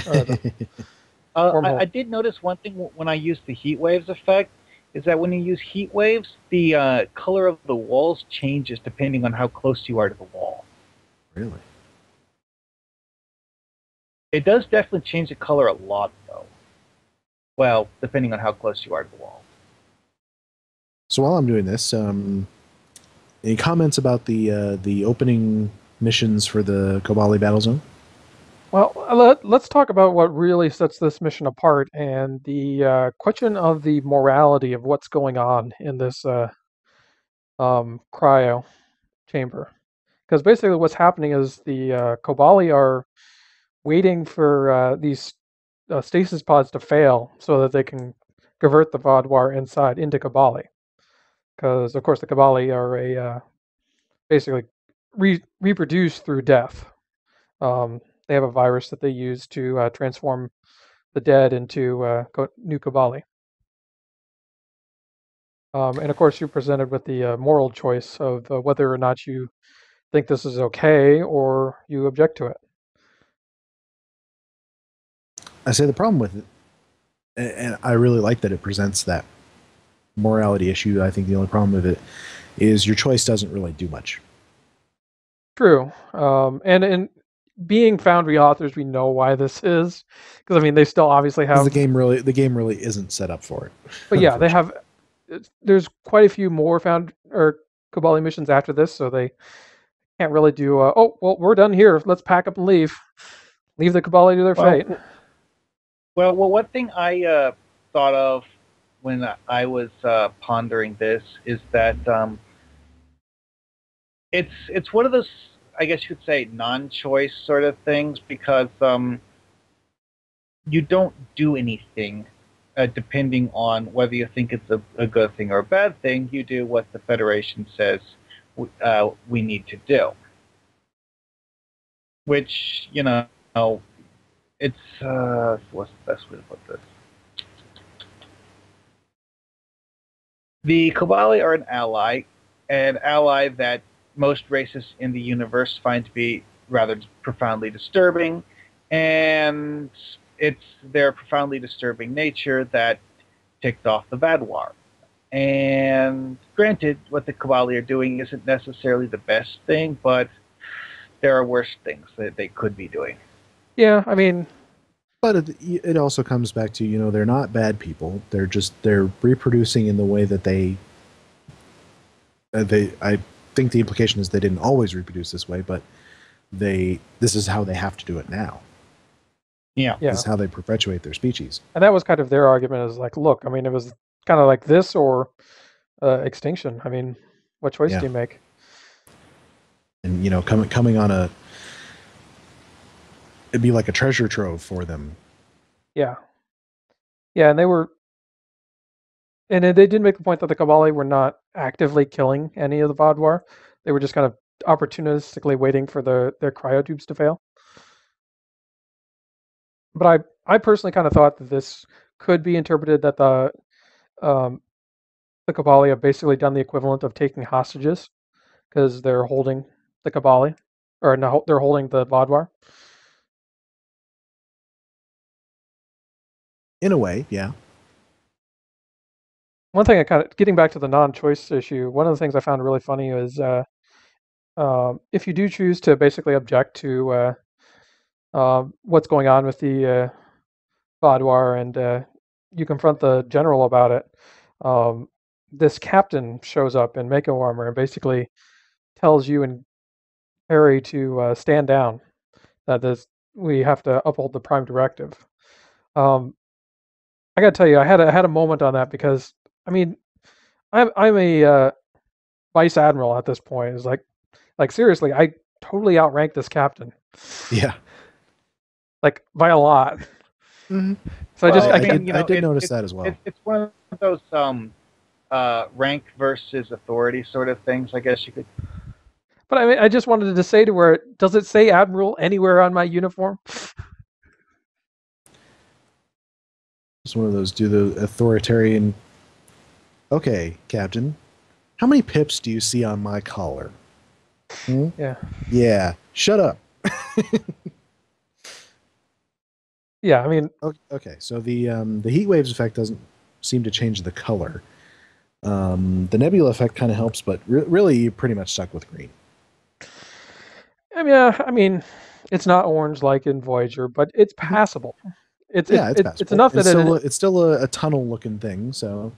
wormhole. I did notice one thing when I used the heat waves effect is that when you use heat waves, the color of the walls changes depending on how close you are to the wall. Really? It does definitely change the color a lot, though. Well, depending on how close you are to the wall. So while I'm doing this, any comments about the opening missions for the Kobali Battle Zone? Well, let's talk about what really sets this mission apart and the question of the morality of what's going on in this cryo chamber. Because basically what's happening is the Kobali are waiting for these stasis pods to fail so that they can convert the Vaadwaur inside into Kobali. Because, of course, the Kobali are basically reproduce through death. They have a virus that they use to transform the dead into new Kobali. And of course, you're presented with the moral choice of whether or not you think this is okay or you object to it. I say the problem with it, and I really like that it presents that morality issue. I think the only problem with it is your choice doesn't really do much. True. And in being Foundry authors, we know why this is, because I mean they still obviously have the game really isn't set up for it. But yeah, they have. There's quite a few more Kobali missions after this, so they can't really do. Oh well, we're done here. Let's pack up and leave. Leave the Kobali to their fate. Well, one thing I thought of when I was pondering this is that it's one of those, I guess you could say, non-choice sort of things, because you don't do anything depending on whether you think it's a good thing or a bad thing. You do what the Federation says we need to do. Which, it's what's the best way to put this? The Kobali are an ally that most races in the universe find to be rather profoundly disturbing, and it's their profoundly disturbing nature that ticked off the Vaadwaur. And granted, what the Kobali are doing isn't necessarily the best thing, but there are worse things that they could be doing. Yeah, I mean, but it also comes back to, they're not bad people. They're reproducing in the way that they I think the implication is they didn't always reproduce this way, but this is how they have to do it now. Yeah. This is how they perpetuate their species. And that was kind of their argument, is like, look, I mean, it was kind of like this or extinction. I mean, what choice do you make? And coming on it'd be like a treasure trove for them. Yeah, and they did make the point that the Kobali were not actively killing any of the Vaadwaur. They were just kind of opportunistically waiting for their cryotubes to fail. But I personally kind of thought that this could be interpreted that the Kobali have basically done the equivalent of taking hostages, because they're holding the Kobali, or no, they're holding the Vaadwaur. In a way, yeah. One thing getting back to the non-choice issue, one of the things I found really funny is if you do choose to basically object to what's going on with the Vaadwaur, and you confront the general about it, this captain shows up in Mako armor and basically tells you and Harry to stand down. That we have to uphold the Prime Directive. I gotta tell you, I had a moment on that, because I mean, I'm a vice admiral at this point. It's like seriously, I totally outrank this captain. Yeah, like by a lot. Mm-hmm. So I did notice that as well. It's one of those rank versus authority sort of things, I guess you could. But I mean, I just wanted to say to her, does it say Admiral anywhere on my uniform? It's one of those do the authoritarian. Okay, Captain. How many pips do you see on my collar? Hmm? Yeah. Yeah. Shut up. Yeah, I mean, Okay, so the heat waves effect doesn't seem to change the color. The nebula effect kind of helps, but really, you're pretty much stuck with green. I mean, it's not orange like in Voyager, but it's passable. It's passable. enough that It's still a tunnel looking thing, so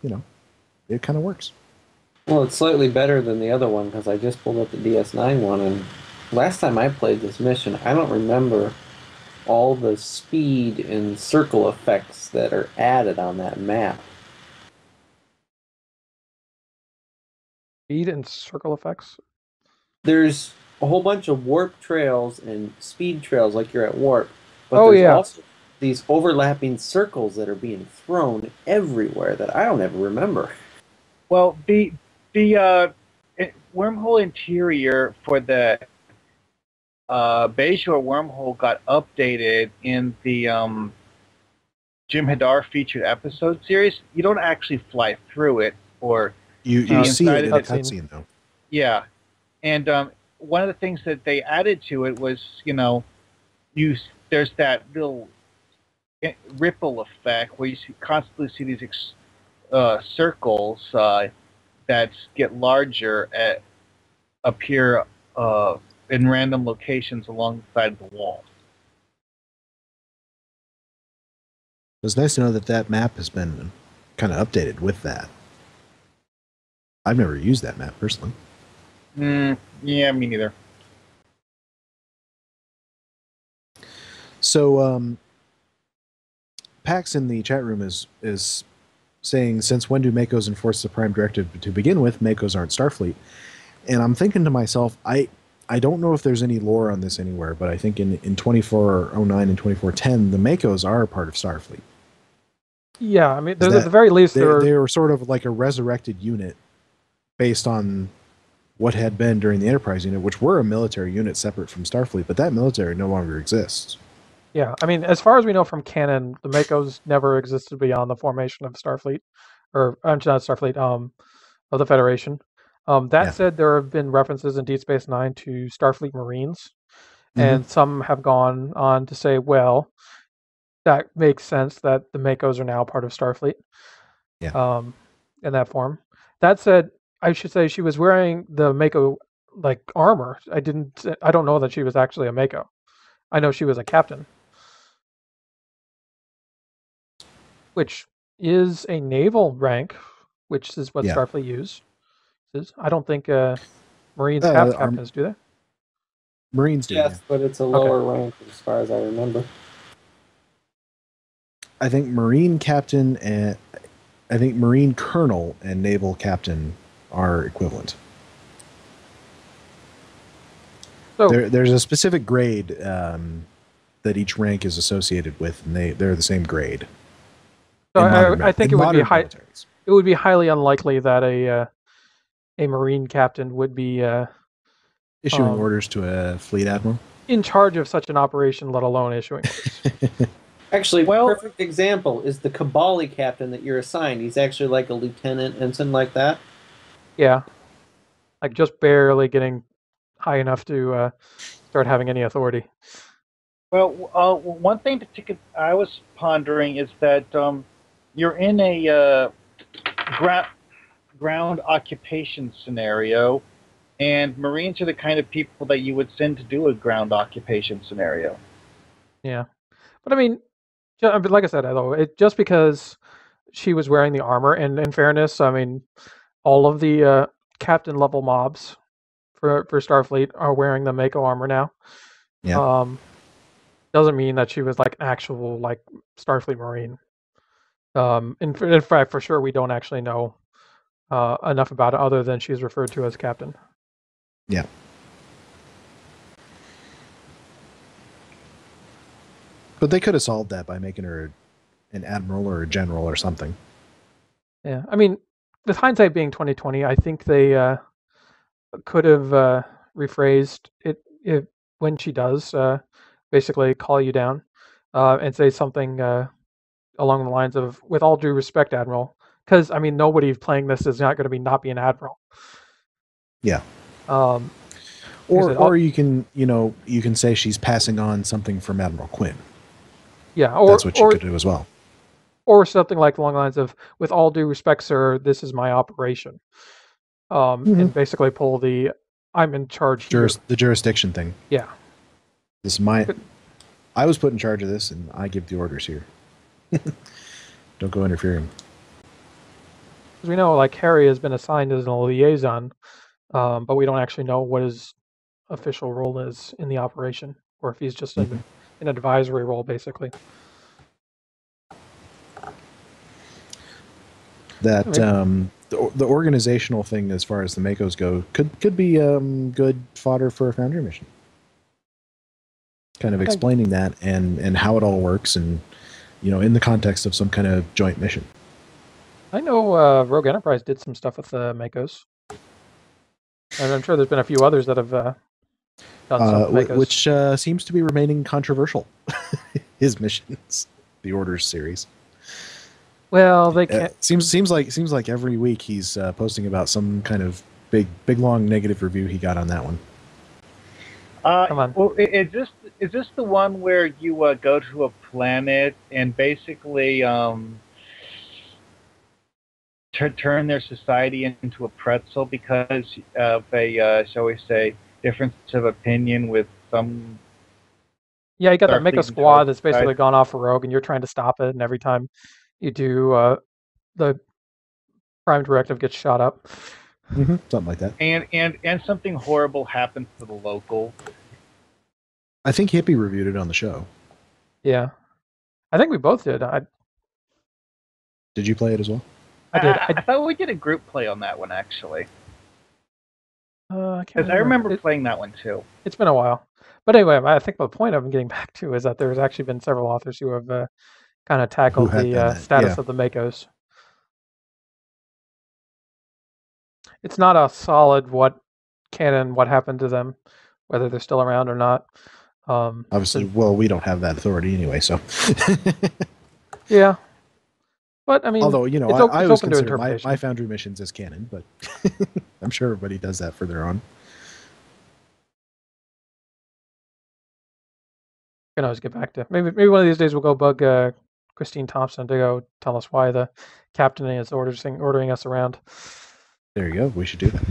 it kind of works. Well, it's slightly better than the other one because I just pulled up the DS9 one, and last time I played this mission, I don't remember all the speed and circle effects that are added on that map. speed and circle effects. There's a whole bunch of warp trails and speed trails like you're at warp, but Oh, there's yeah. also these overlapping circles that are being thrown everywhere that I don't ever remember. Well, the wormhole interior for the Bejor wormhole got updated in the Jim Hadar featured episode series. You don't actually fly through it, or You see it in a cutscene though. yeah, and one of the things that they added to it was there's that little ripple effect where you constantly see these circles that get larger appear in random locations alongside the wall. It's nice to know that map has been kind of updated with that. I've never used that map personally. Yeah, me neither. So, Pax in the chat room is saying, since when do Makos enforce the Prime Directive to begin with? Makos aren't Starfleet. And I'm thinking to myself, I don't know if there's any lore on this anywhere, but I think in 2409 and 2410, the Makos are a part of Starfleet. Yeah, I mean, at the very least, they were sort of like a resurrected unit based on what had been during the Enterprise unit, which were a military unit separate from Starfleet, but that military no longer exists. Yeah, I mean, as far as we know from canon, the Makos never existed beyond the formation of Starfleet, or not Starfleet, of the Federation. That said, there have been references in Deep Space Nine to Starfleet Marines, and some have gone on to say, well, that makes sense that the Makos are now part of Starfleet. Yeah. In that form. That said, I should say she was wearing the Mako like armor. I don't know that she was actually a Mako. I know she was a captain, which is a naval rank, which is what Starfleet uses. I don't think Marines have captains, do they? Marines do. Yes, but it's a lower rank as far as I remember. I think Marine Captain and I think Marine Colonel and Naval Captain are equivalent. So there's a specific grade that each rank is associated with, and they're the same grade. So I think it would be it would be highly unlikely that a Marine captain would be issuing orders to a fleet admiral in charge of such an operation, let alone issuing orders. Actually, perfect example is the Kabali captain that you're assigned. He's actually like a lieutenant, ensign like that. Yeah, like just barely getting high enough to start having any authority. Well, one thing that I was pondering is that you're in a ground occupation scenario, and Marines are the kind of people that you would send to do a ground occupation scenario. Yeah, but I mean, like I said, though, just because she was wearing the armor, and in fairness, I mean, all of the captain level mobs for Starfleet are wearing the Mako armor now. Yeah. Doesn't mean that she was like actual like Starfleet Marine. In fact, for sure, we don't actually know enough about it other than she's referred to as captain. Yeah. But they could have solved that by making her an admiral or a general or something. Yeah, I mean, with hindsight being 2020, I think they could have rephrased it when she does basically call you down and say something along the lines of, "With all due respect, Admiral," because I mean nobody playing this is not going to not be an admiral. Yeah. Um, or you can you can say she's passing on something from Admiral Quinn. Yeah, or that's what you could do as well. Or something like along the lines of, "With all due respect, sir, this is my operation," and basically pull the "I'm in charge here." The jurisdiction thing. Yeah. This is I was put in charge of this, and I give the orders here. Don't go interfering. Because we know, like, Harry has been assigned as a liaison, but we don't actually know what his official role is in the operation, or if he's just an advisory role, basically. That the organizational thing, as far as the Makos go, could be good fodder for a Foundry mission. Kind of explaining that and how it all works, and in the context of some kind of joint mission. I know Rogue Enterprise did some stuff with the Makos, and I'm sure there's been a few others that have done some Makos. Which seems to be remaining controversial. His missions, the Orders series. Well, they can't. Seems like every week he's posting about some kind of big long negative review he got on that one. Come on. Well, is this the one where you go to a planet and basically turn their society into a pretzel because of a shall we say difference of opinion with some? Yeah, you got that Mako squad that's basically gone off a rogue, and you're trying to stop it. And every time you do, the Prime Directive gets shot up. Something like that. And something horrible happens to the local. I think Hippie reviewed it on the show. Yeah, I think we both did. Did you play it as well? I did. I thought we did a group play on that one, actually. Because I remember playing that one too. It's been a while. But anyway, I think the point I'm getting back to is that there's actually been several authors who have kind of tackled the status of the Makos. It's not a solid what happened to them, whether they're still around or not. Obviously, well, we don't have that authority anyway, so. Yeah. But, I mean, although, I always consider my Foundry missions as canon, but I'm sure everybody does that further on. We can always get back to maybe one of these days we'll go bug Christine Thompson to go tell us why the captain is ordering us around. There you go. We should do that.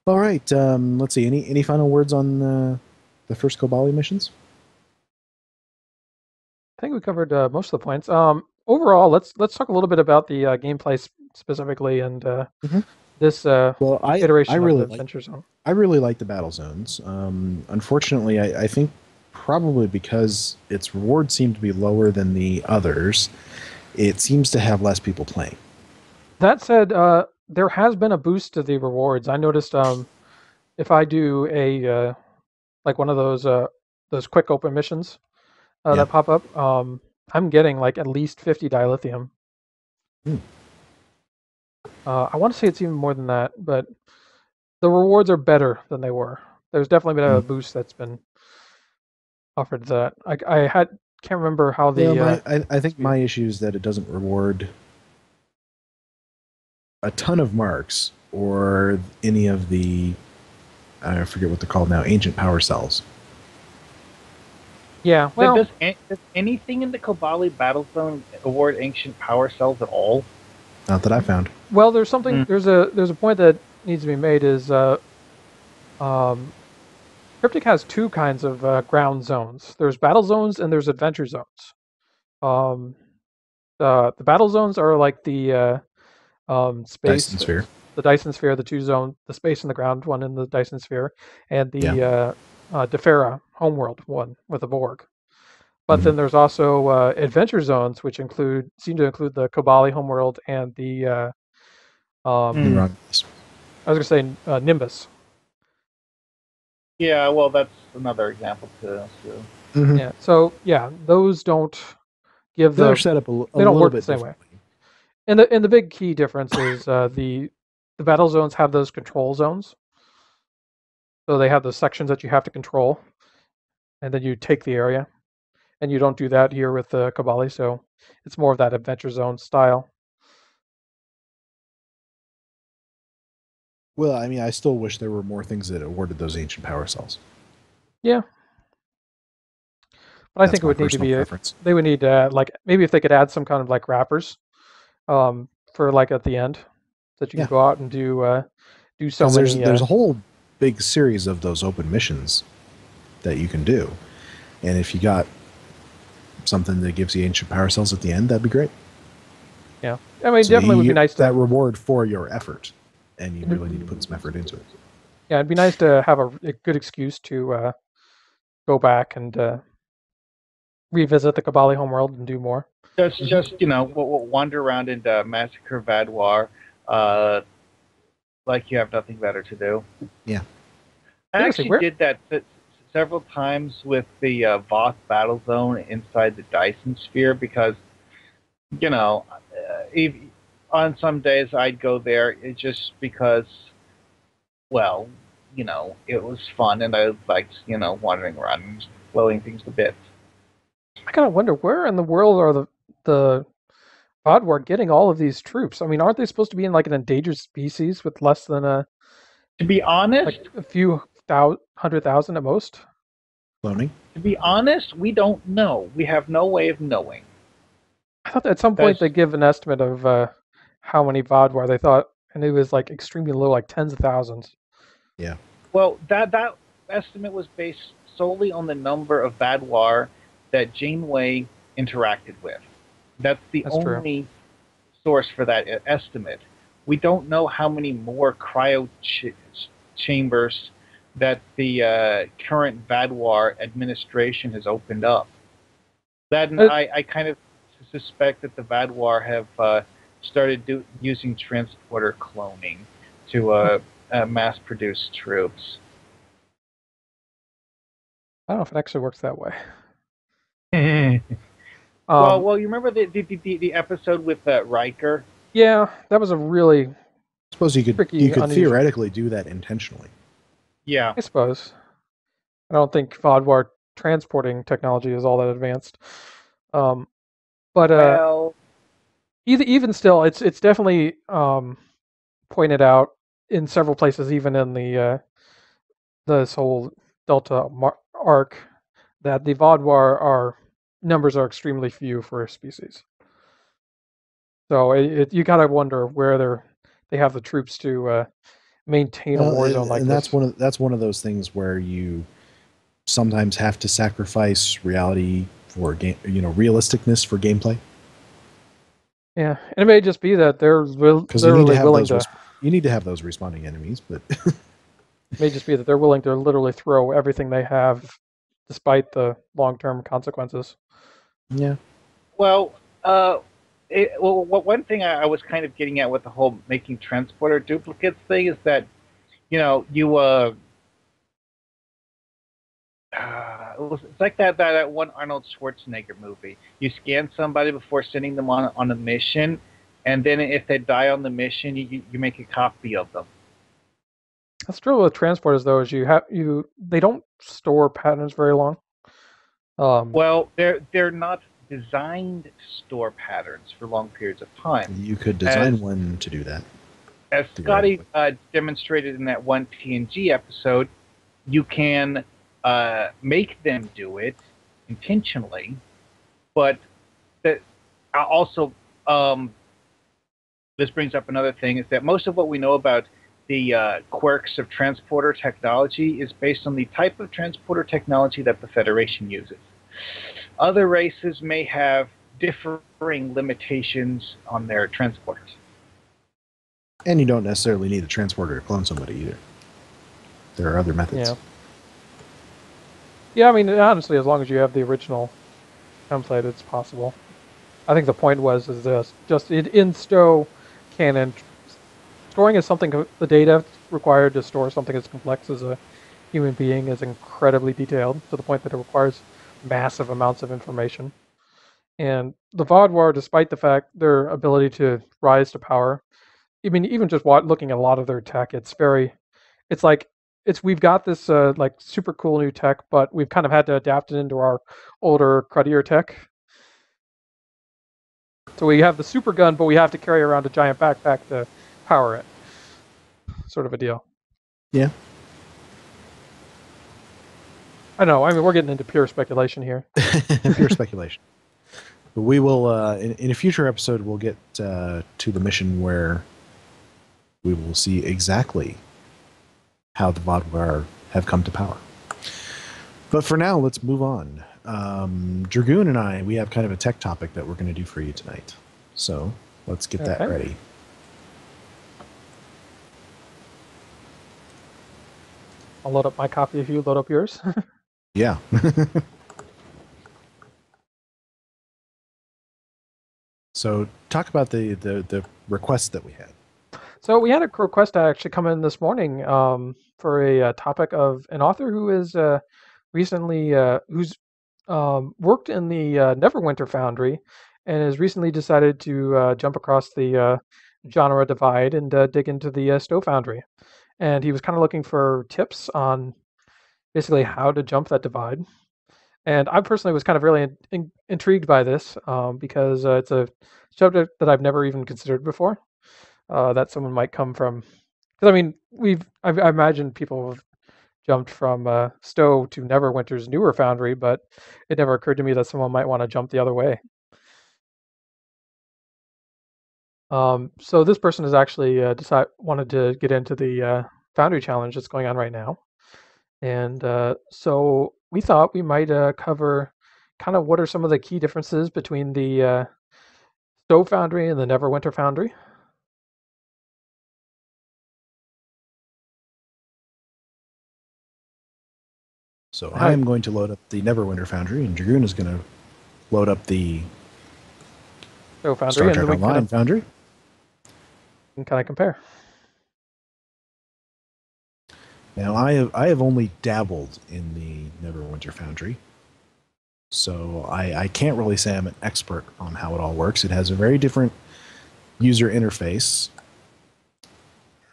All right. Let's see. Any final words on the first Kobali missions? I think we covered most of the points. Overall, let's talk a little bit about the gameplay specifically and this iteration of the Adventure Zone. I really like the battle zones. Unfortunately, I think probably because its rewards seem to be lower than the others, it seems to have less people playing. That said, there has been a boost to the rewards. I noticed if I do a like one of those quick open missions that pop up, I'm getting like at least 50 dilithium. I want to say it's even more than that, but the rewards are better than they were. There's definitely been a boost that's been offered to that. I can't remember how the. I think my issue is that it doesn't reward a ton of marks or any of the, I forget what they're called now, ancient power cells. Yeah, well, does anything in the Kobali battle zone award ancient power cells at all? Not that I found. Well, there's something. There's a point that needs to be made. Is Cryptic has two kinds of ground zones. There's battle zones and there's adventure zones. The battle zones are like the space, Dyson sphere. The Dyson sphere, the space and the ground one in the Dyson sphere, and the Defera homeworld one with a Borg. But then there's also adventure zones, which seem to include the Kobali homeworld and the I was going to say Nimbus. Yeah, well, that's another example too. So. Yeah, so those don't give They're set up a they don't little work bit the same way. differently. And the big key difference is the the battle zones have those control zones. So they have those sections that you have to control, and then you take the area. And you don't do that here with the Kabali, so it's more of that adventure zone style. Well, I mean, I still wish there were more things that awarded those ancient power cells. Yeah. But I think it would need to be they would need to add, like, maybe if they could add some kind of like wrappers for like at the end that you can go out and do so many. There's a whole big series of those open missions that you can do, and if you got something that gives you ancient power cells at the end, that'd be great. Yeah, I mean, so definitely would be nice to that reward for your effort, and you really need to put some effort into it. Yeah, it'd be nice to have a good excuse to go back and revisit the Kabali homeworld and do more. Just wander around into Massacre Vadoir, like you have nothing better to do. Yeah, I actually did that several times with the Voth battle zone inside the Dyson sphere because, on some days I'd go there just because, well, it was fun and I liked, wandering around and blowing things to bits. I kind of wonder where in the world are the Vadoir getting all of these troops? I mean, aren't they supposed to be in like an endangered species with less than to be honest, like a few 100,000 at most? Cloning? To be honest, we don't know. We have no way of knowing. I thought at some point they give an estimate of how many Vadoir they thought, and it was like extremely low, like tens of thousands. Yeah. Well, that estimate was based solely on the number of Vadoir that Janeway interacted with. That's only source for that estimate. We don't know how many more cryo chambers that the current Vadoir administration has opened up. I kind of suspect that the Vadoir have started using transporter cloning to mass produce troops. I don't know if it actually works that way. Well, you remember the episode with Riker? Yeah, that was a really. I suppose you could theoretically do that intentionally. Yeah, I suppose. I don't think Vadoir transporting technology is all that advanced. But even still, it's definitely pointed out in several places, even in the this whole Delta arc, that the Vadoir numbers are extremely few for a species. So you gotta wonder where they have the troops to maintain a war zone like this. And that's one of those things where you sometimes have to sacrifice reality for realisticness for gameplay. Yeah, and it may just be that they're willing to. You need to have those responding enemies, but it may just be that they're willing to literally throw everything they have, despite the long-term consequences. Yeah. Well, one thing I was kind of getting at with the whole making transporter duplicates thing is that, it's like that one Arnold Schwarzenegger movie. You scan somebody before sending them on a mission, and then if they die on the mission, you make a copy of them. That's true with transporters, though. Is they don't store patterns very long. Well, they're not designed to store patterns for long periods of time. You could design one to do that. As Scotty demonstrated in that one TNG episode, you can make them do it intentionally, but that also this brings up another thing, is that most of what we know about the quirks of transporter technology is based on the type of transporter technology that the Federation uses. Other races may have differing limitations on their transporters. And you don't necessarily need a transporter to clone somebody either. There are other methods. Yeah, I mean, honestly, as long as you have the original template, it's possible. I think the point is this: just in STO canon, storing is something, the data required to store something as complex as a human being is incredibly detailed, to the point that it requires massive amounts of information. And the Vadoir, despite the fact their ability to rise to power I mean, even just looking at a lot of their tech, we've got this like super cool new tech, but we've kind of had to adapt it into our older, cruddier tech. So we have the super gun, but we have to carry around a giant backpack to power it. Sort of a deal. Yeah. I know. I mean, we're getting into pure speculation here. Pure speculation. But we will, in a future episode, we'll get to the mission where we will see exactly how the Vodwar have come to power. But for now, let's move on. Dragoon and I, we have kind of a tech topic that we're going to do for you tonight. So let's get that ready. I'll load up my copy if you load up yours. Yeah. So talk about the requests that we had. So we had a request actually come in this morning for a topic of an author who is recently who's worked in the Neverwinter Foundry and has recently decided to jump across the genre divide and dig into the Stowe Foundry. And he was kind of looking for tips on basically how to jump that divide. And I personally was kind of really intrigued by this because it's a subject that I've never even considered before. That someone might come from, because I mean, I imagine people have jumped from Stowe to Neverwinter's newer foundry, but it never occurred to me that someone might want to jump the other way. So this person has actually wanted to get into the foundry challenge that's going on right now, and so we thought we might cover kind of what are some of the key differences between the Stowe Foundry and the Neverwinter Foundry. So I am going to load up the Neverwinter Foundry, and Dragoon is going to load up the Stowe Foundry, Star Trek Online Foundry. And kind of compare. Now, I have only dabbled in the Neverwinter Foundry, so I can't really say I'm an expert on how it all works. It has a very different user interface,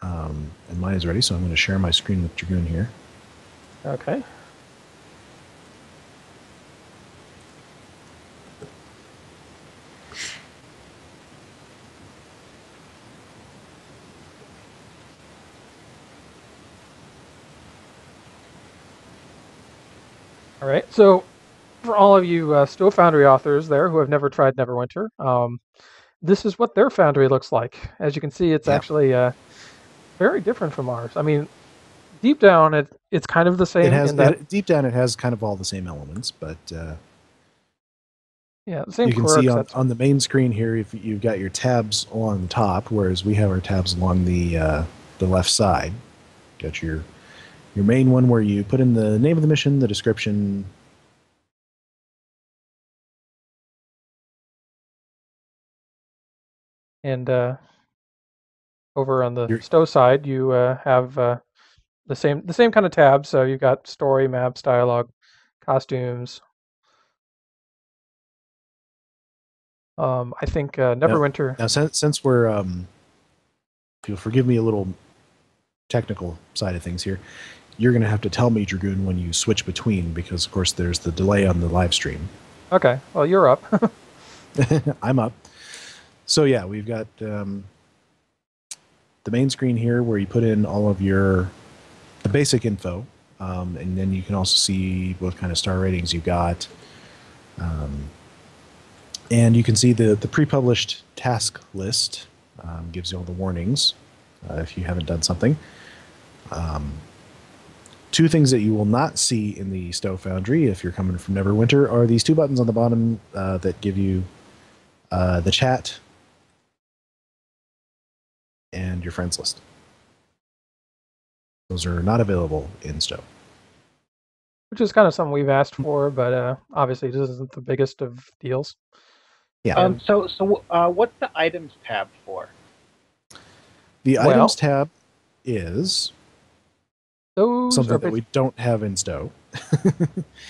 and mine is ready, so I'm going to share my screen with Dragoon here. Okay. All right, so for all of you Stowe Foundry authors there who have never tried Neverwinter, this is what their foundry looks like. As you can see, it's actually very different from ours. I mean, deep down, it's kind of the same. Deep down, it has kind of all the same elements, but yeah, the same. You can see on the main screen here, if you've got your tabs along the top, whereas we have our tabs along the left side. Got your main one where you put in the name of the mission, the description. And over on the Stowe side, you have the same kind of tabs. So you've got story, maps, dialogue, costumes. I think Neverwinter. Now since we're, if you'll forgive me a little technical side of things here, you're going to have to tell me, Dragoon, when you switch between, because of course there's the delay on the live stream. Okay, well you're up. I'm up. So yeah, we've got the main screen here where you put in all of the basic info, and then you can also see what kind of star ratings you got, and you can see the pre-published task list. Gives you all the warnings if you haven't done something. Two things that you will not see in the Stowe Foundry if you're coming from Neverwinter are these two buttons on the bottom that give you the chat and your friends list. Those are not available in Stowe. Which is kind of something we've asked for, but obviously this isn't the biggest of deals. Yeah. So what's the items tab for? The items tab is those something that we don't have in Stowe.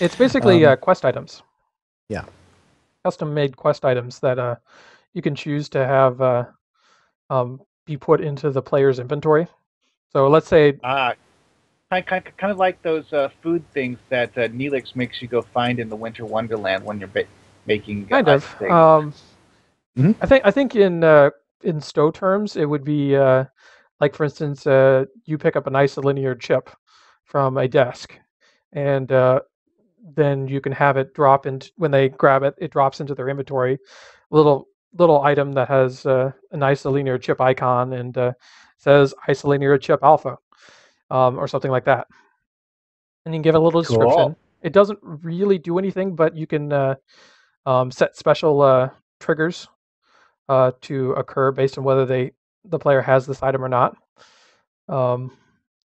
It's basically quest items. Yeah. Custom-made quest items that you can choose to have be put into the player's inventory. So let's say kind of like those food things that Neelix makes you go find in the Winter Wonderland when you're making kind of. things. I think in Stowe terms, it would be like, for instance, you pick up an isolinear chip from a desk, and then you can have it drop into, when they grab it, it drops into their inventory, little item that has an isolinear chip icon and says isolinear chip alpha, or something like that. And you can give it a little description. Cool. It doesn't really do anything, but you can set special triggers to occur based on whether the player has this item or not.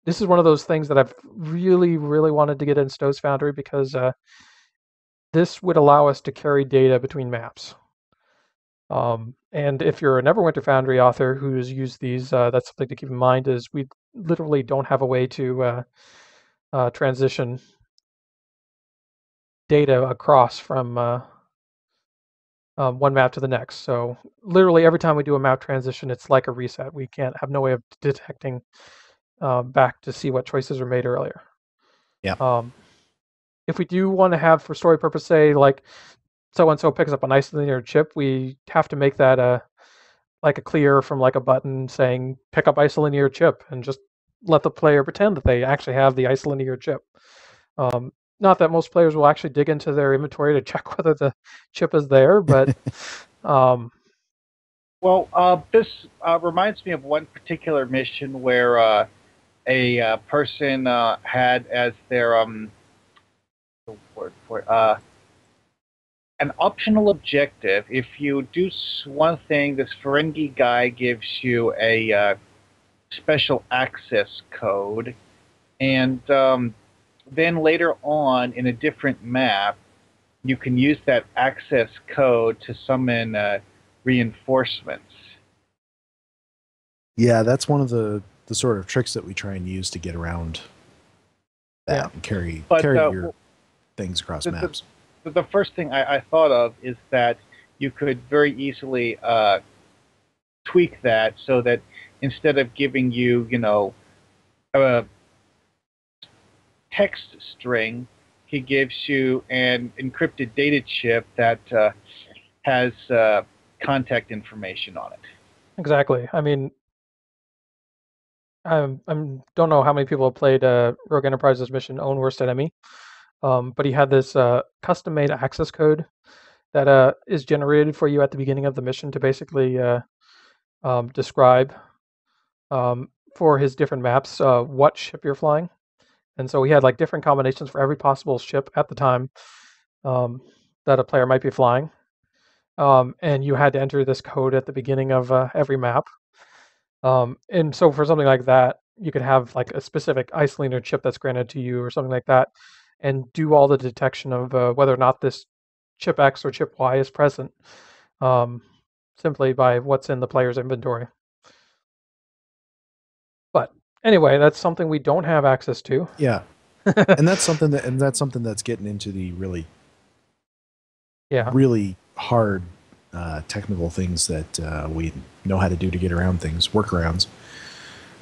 This is one of those things that I've really, really wanted to get in Stowe's Foundry, because this would allow us to carry data between maps. And if you're a Neverwinter Foundry author who's used these, that's something to keep in mind, is we literally don't have a way to transition data across from one map to the next. So literally every time we do a map transition, it's like a reset. We have no way of detecting back to see what choices were made earlier. Yeah. If we do want to have, for story purpose, say like so-and-so picks up an isolinear chip, we have to make that like a clear from like a button saying pick up isolinear chip, and just let the player pretend that they actually have the isolinear chip. Not that most players will actually dig into their inventory to check whether the chip is there, but this reminds me of one particular mission where a person had as their the word for it, an optional objective. If you do one thing, this Ferengi guy gives you a special access code, and then later on in a different map, you can use that access code to summon reinforcements. Yeah, that's one of the sort of tricks that we try and use to get around that and carry your things across maps. The first thing I thought of is that you could very easily tweak that so that instead of giving you, a text string, he gives you an encrypted data chip that has contact information on it. Exactly. I mean, I don't know how many people have played Rogue Enterprise's mission Own Worst Enemy, but he had this custom-made access code that is generated for you at the beginning of the mission to basically describe for his different maps what ship you're flying. And so he had like different combinations for every possible ship at the time that a player might be flying. And you had to enter this code at the beginning of every map. And so for something like that, you could have like a specific isolinear chip that's granted to you or something like that, and do all the detection of whether or not this chip X or chip Y is present, simply by what's in the player's inventory. But anyway, that's something we don't have access to. Yeah, and that's something that's getting into the really hard technical things that we know how to do to get around things, workarounds.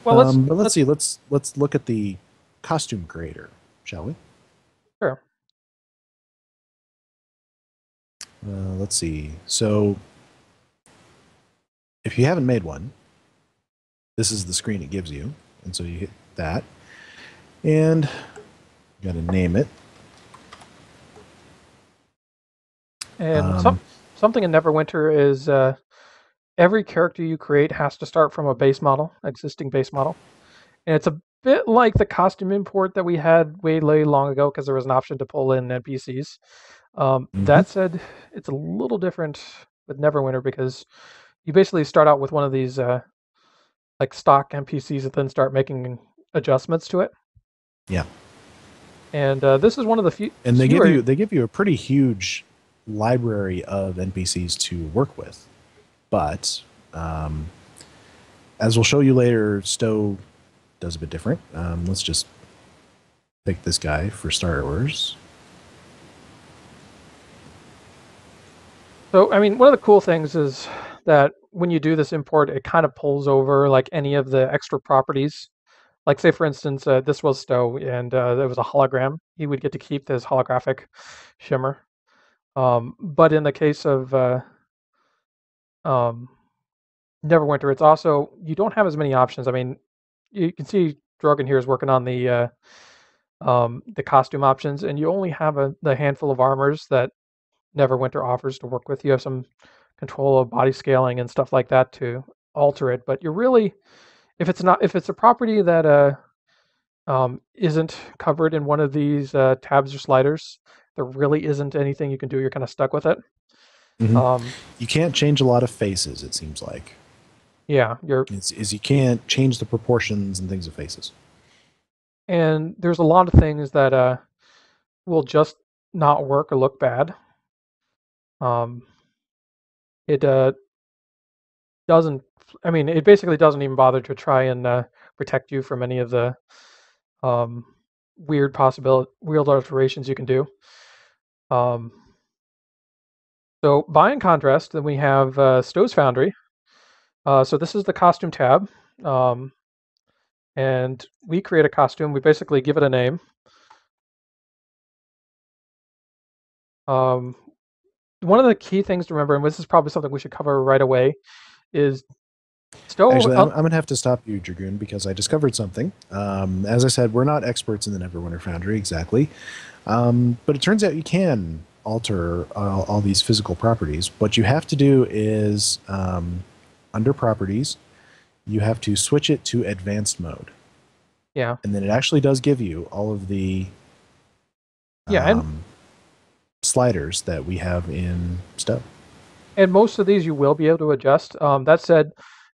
Well, let's see. Let's look at the costume creator, shall we? Sure. Let's see. So, if you haven't made one, this is the screen it gives you, and so you hit that, and you got to name it. And something in Neverwinter is every character you create has to start from a base model, existing base model. And it's a bit like the costume import that we had way long ago, because there was an option to pull in NPCs. That said, it's a little different with Neverwinter, because you basically start out with one of these like stock NPCs and then start making adjustments to it. Yeah. And this is one of the few. And they give you a pretty huge library of NPCs to work with. But as we'll show you later, Stowe does a bit different. Let's just pick this guy for starters. So, I mean, one of the cool things is that when you do this import, it kind of pulls over like any of the extra properties. Like say for instance, this was Stowe, and there was a hologram. He would get to keep this holographic shimmer. But in the case of um, Neverwinter, it's also you don't have as many options. I mean, you can see Drogon here is working on the costume options, and you only have the handful of armors that Neverwinter offers to work with. You have some control of body scaling and stuff like that to alter it, but you're really, if it's a property that isn't covered in one of these tabs or sliders, there really isn't anything you can do. You're kind of stuck with it. Mm-hmm. You can't change a lot of faces, it seems like. Yeah, you can't change the proportions and things of faces. And there's a lot of things that will just not work or look bad. It doesn't. I mean, it basically doesn't even bother to try and protect you from any of the weird alterations you can do. So by in contrast, then we have Stowe's Foundry. So this is the costume tab, and we create a costume. We basically give it a name. One of the key things to remember, and this is probably something we should cover right away, is Stowe. Actually, I'm going to have to stop you, Dragoon, because I discovered something. As I said, we're not experts in the Neverwinter Foundry exactly, but it turns out you can alter all these physical properties. What you have to do is, under Properties, you have to switch it to Advanced Mode. Yeah. And then it actually does give you all of the sliders that we have in Stowe. And most of these you will be able to adjust. That said,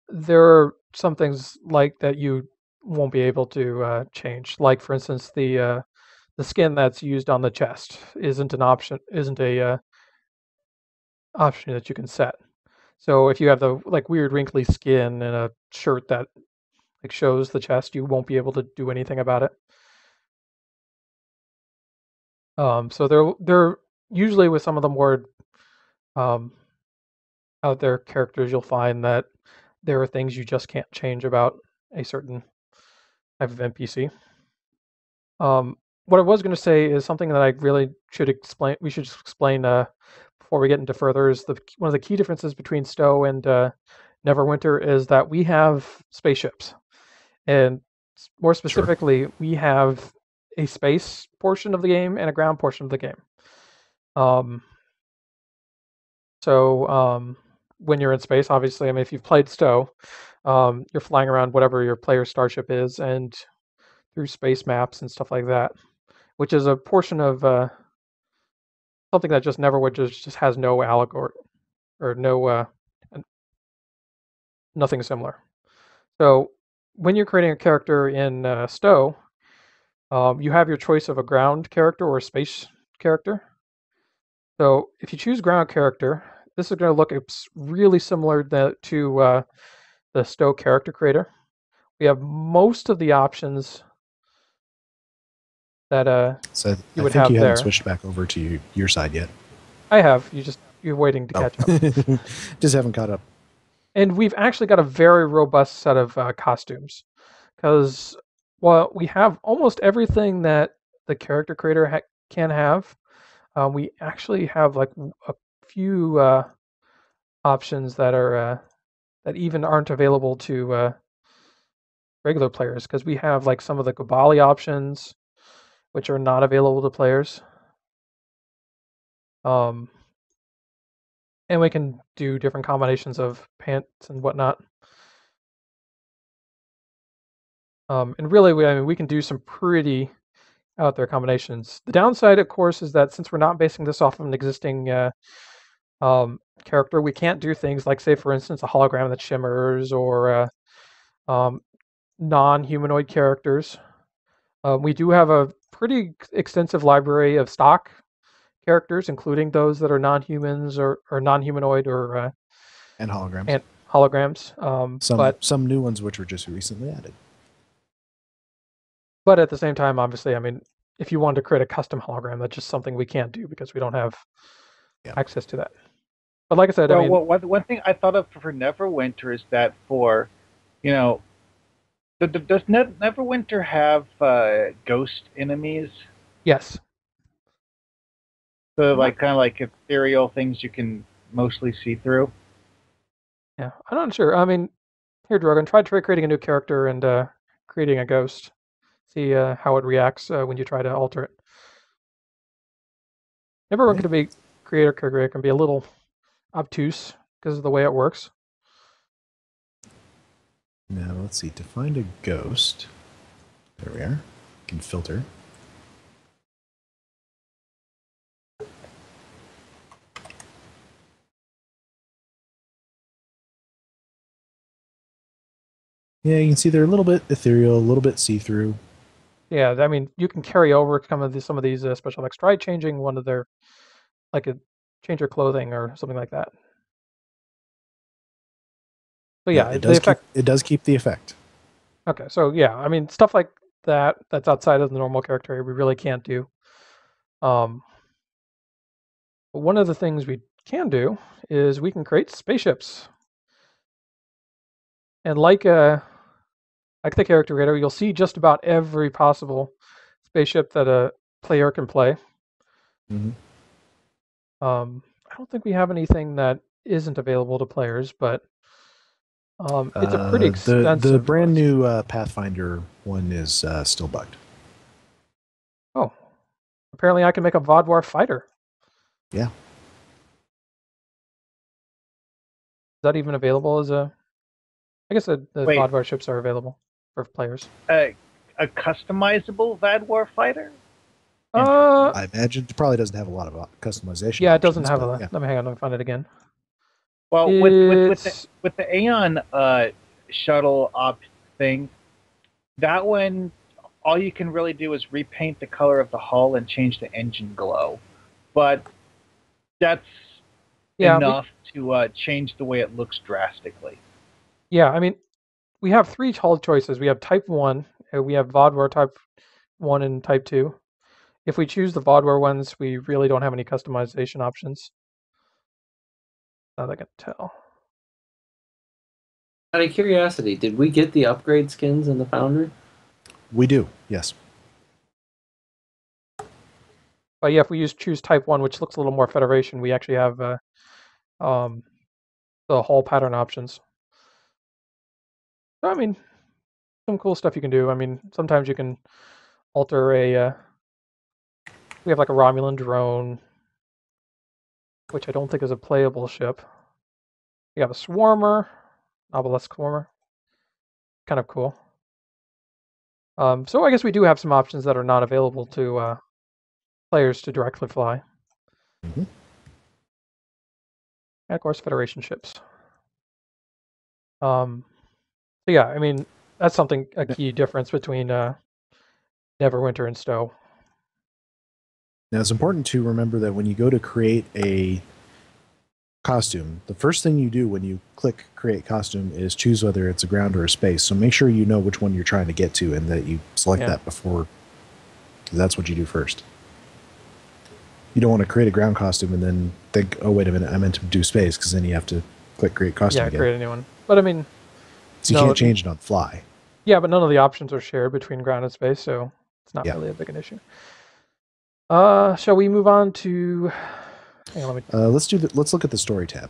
there are some things like that you won't be able to change. Like for instance, the skin that's used on the chest isn't a option that you can set. So if you have the like weird wrinkly skin and a shirt that like shows the chest, you won't be able to do anything about it. So they're usually with some of the more out there characters, you'll find that there are things you just can't change about a certain type of NPC. What I was going to say is something that I really should explain. We should explain before we get into further is one of the key differences between Stowe and Neverwinter is that we have spaceships, and more specifically, we have a space portion of the game and a ground portion of the game. So when you're in space, obviously, I mean, if you've played Stowe, you're flying around whatever your player starship is, and through space maps and stuff like that, which is a portion of something that just Neverwinter just has no allegory or no nothing similar. So when you're creating a character in Stowe, you have your choice of a ground character or a space character. So if you choose ground character, this is going to look really similar to the Stowe character creator. We have most of the options that so you would I think have you there. haven't switched back over to your side yet. I have. You're waiting to catch up. Just haven't caught up. And we've actually got a very robust set of costumes, because while we have almost everything that the character creator can have, we actually have like a few options that are that even aren't available to regular players, because we have like some of the Gabali options, which are not available to players. And we can do different combinations of pants and whatnot. And really, we can do some pretty out there combinations. The downside, of course, is that since we're not basing this off of an existing character, we can't do things like, say, for instance, a hologram that shimmers or non-humanoid characters. We do have a pretty extensive library of stock characters, including those that are non-humans or non-humanoid or and holograms. And holograms. Some new ones which were just recently added. But at the same time, obviously, I mean, if you wanted to create a custom hologram, that's just something we can't do because we don't have access to that. But like I said, I mean, one thing I thought of for Neverwinter is that for, you know, does Neverwinter have ghost enemies? yes. So like kind of like ethereal things you can mostly see through. Yeah, I'm not sure. I mean, here, Dragon, try creating a new character and creating a ghost. See how it reacts when you try to alter it. Everyone Okay. can be creator character can be a little obtuse because of the way it works. Now let's see. To find a ghost, there we are. You can filter. Yeah, you can see they're a little bit ethereal, a little bit see-through. Yeah, I mean, you can carry over some of these special effects. Try changing one of their, change your clothing or something like that. So yeah, it the effect. it does keep the effect. Okay, so yeah, I mean, stuff like that's outside of the normal character we really can't do. But one of the things we can do is we can create spaceships. And like the character creator, you'll see just about every possible spaceship that a player can play. Mm-hmm. I don't think we have anything that isn't available to players, but it's a pretty expensive. The brand new Pathfinder one is still bugged. Oh, apparently I can make a Vodwar fighter. Yeah. Is that even available as a? I guess the Vodwar ships are available for players. A customizable Vadwar fighter? I imagine it probably doesn't have a lot of customization. Yeah, it doesn't have yeah. Let me hang on. Let me find it again. Well, with the Aeon shuttle op thing, that one, all you can really do is repaint the color of the hull and change the engine glow, but that's enough to change the way it looks drastically. Yeah, I mean, we have 3 hull choices. We have Type 1, we have Vodwar Type 1 and Type 2. If we choose the Vodwar ones, we really don't have any customization options. Not I can tell. Out of curiosity, did we get the upgrade skins in the Foundry? We do, yes. But yeah, if we choose Type 1, which looks a little more Federation, we actually have the hull pattern options. So, I mean, some cool stuff you can do. I mean, sometimes you can alter a... we have like a Romulan drone, which I don't think is a playable ship. We have a Swarmer, Obelisk Swarmer. Kind of cool. So I guess we do have some options that are not available to players to directly fly. Mm-hmm. And of course, Federation ships. So yeah, I mean, that's a key difference between Neverwinter and Stowe. Now, it's important to remember that when you go to create a costume, the first thing you do when you click create costume is choose whether it's a ground or a space. So make sure you know which one you're trying to get to and that you select that before, because that's what you do first. You don't want to create a ground costume and then think, oh, wait a minute, I meant to do space, because then you have to click create costume again. Create a new one. But I mean... So you can't change it on the fly. Yeah, but none of the options are shared between ground and space, so it's not really a big an issue. Shall we move on to... Hang on, let's look at the story tab.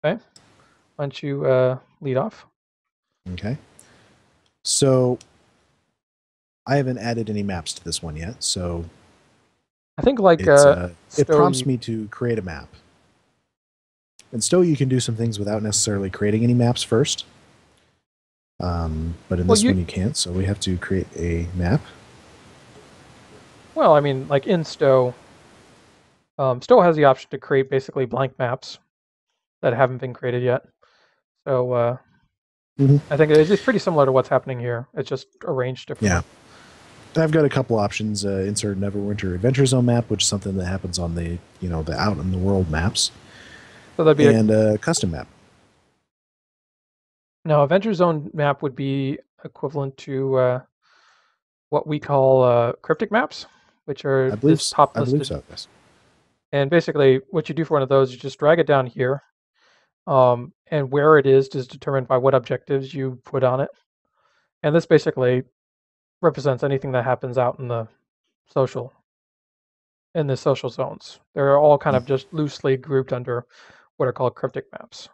Okay. Why don't you lead off? Okay. So I haven't added any maps to this one yet, so I think like it prompts me to create a map. In Stowe, you can do some things without necessarily creating any maps first. But in this one, you can't, so we have to create a map. Well, I mean, like in Stowe, Stowe has the option to create basically blank maps that haven't been created yet. So I think it's pretty similar to what's happening here. It's just arranged differently. Yeah. I've got a couple options. Insert Neverwinter Adventure Zone map, which is something that happens on the the out in the world maps. So that'd be a custom map. Now, Adventure Zone map would be equivalent to what we call cryptic maps, which are I believe so. Yes. And basically, what you do for one of those, you just drag it down here, and where it is determined by what objectives you put on it. And this basically represents anything that happens out in the social zones. They're all kind of just loosely grouped under what are called cryptic maps.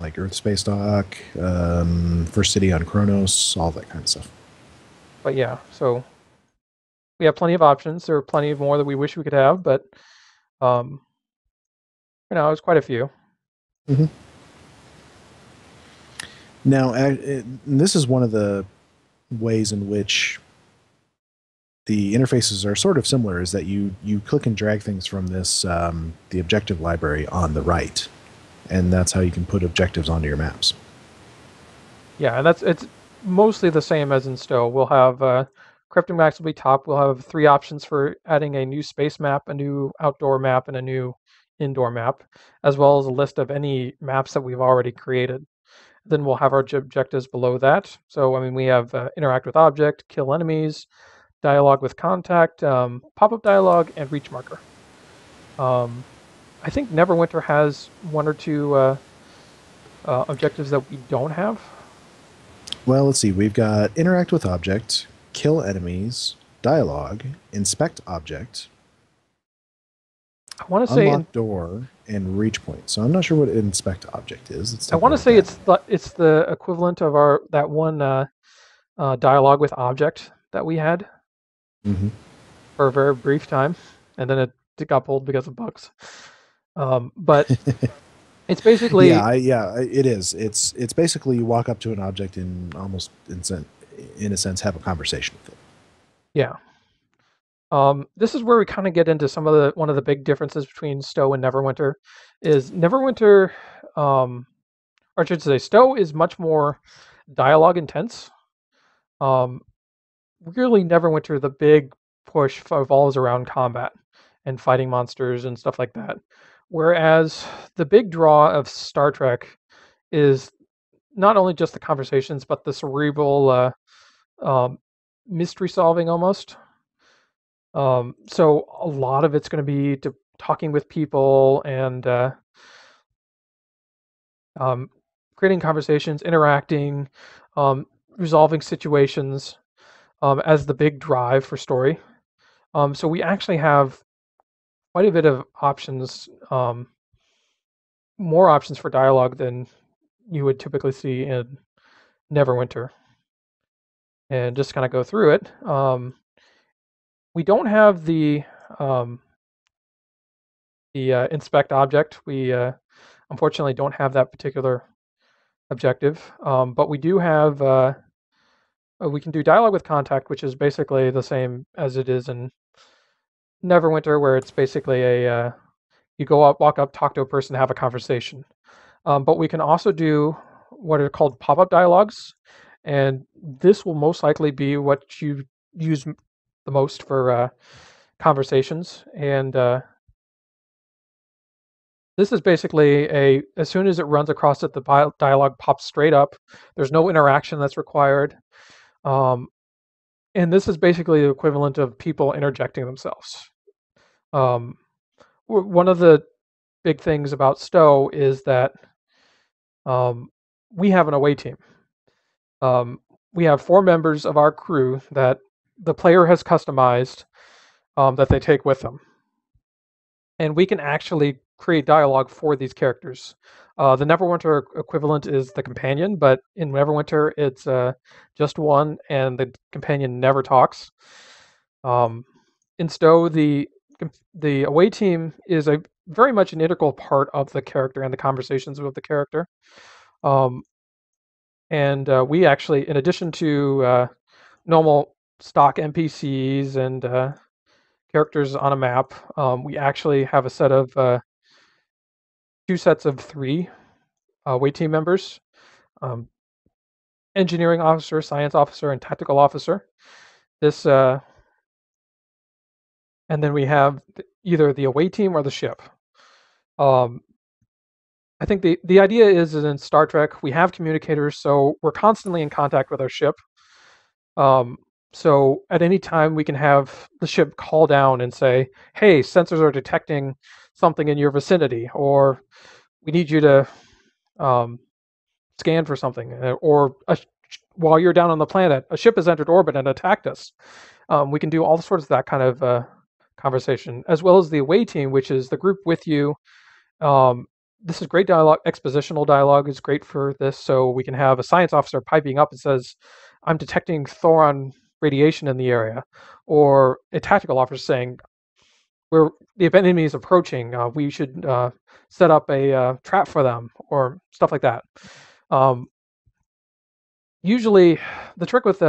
Like Earth Space Dock, First City on Kronos, all that kind of stuff. But yeah, so we have plenty of options. There are plenty more that we wish we could have, but it's quite a few. Mm-hmm. Now, this is one of the ways in which the interfaces are sort of similar, is that you click and drag things from this the objective library on the right, and that's how you can put objectives onto your maps. Yeah, and it's mostly the same as in Stowe. We'll have cryptic maps will be top. We'll have 3 options for adding a new space map, a new outdoor map, and a new indoor map, as well as a list of any maps that we've already created. Then we'll have our objectives below that. So, I mean, we have interact with object, kill enemies, dialogue with contact, pop-up dialogue, and reach marker. I think Neverwinter has 1 or 2 objectives that we don't have. Well, let's see. We've got interact with object, kill enemies, dialogue, inspect object, I want to say unlock door, and reach point. So I'm not sure what inspect object is. I want to say it's the equivalent of that one dialogue with object that we had for a very brief time, and then it got pulled because of bugs. But it's basically it is. It's basically you walk up to an object and almost in a sense have a conversation with it. Yeah. This is where we kind of get into one of the big differences between Stowe and Neverwinter. Is Neverwinter, or I should say, Stowe is much more dialogue intense. Really, Neverwinter, the big push revolves around combat and fighting monsters and stuff like that. Whereas the big draw of Star Trek is not only just the conversations, but the cerebral mystery solving almost. So a lot of it's going to be talking with people and creating conversations, interacting, resolving situations as the big drive for story. So we actually have quite a bit of options, more options for dialogue than you would typically see in Neverwinter. And just kind of go through it. We don't have the inspect object. We unfortunately don't have that particular objective, but we do have. We can do dialogue with contact, which is basically the same as it is in Neverwinter, where it's basically you go up, walk up, talk to a person, have a conversation. But we can also do what are called pop-up dialogues, and this will most likely be what you use the most for conversations. And this is basically as soon as it runs across it, the dialogue pops straight up. There's no interaction that's required. And this is basically the equivalent of people interjecting themselves. One of the big things about Stowe is that we have an away team. We have 4 members of our crew that the player has customized that they take with them. And we can actually create dialogue for these characters. The Neverwinter equivalent is the companion, but in Neverwinter it's just one, and the companion never talks. In Stowe, the away team is very much an integral part of the character and the conversations with the character. And we actually, in addition to normal stock NPCs and characters on a map, we actually have a set of 2 sets of 3 away team members: engineering officer, science officer, and tactical officer. This and then we have either the away team or the ship. I think the idea is in Star Trek we have communicators, so we're constantly in contact with our ship. So at any time, we can have the ship call down and say, "Hey, sensors are detecting something in your vicinity," or "We need you to um, scan for something," or while you're down on the planet, a ship has entered orbit and attacked us. We can do all sorts of that kind of conversation, as well as the away team, which is the group with you. This is great dialogue. Expositional dialogue is great for this. So we can have a science officer piping up and says, "I'm detecting thoron radiation in the area," or a tactical officer saying, the enemy is approaching. We should set up a trap for them," or stuff like that. Usually, the trick with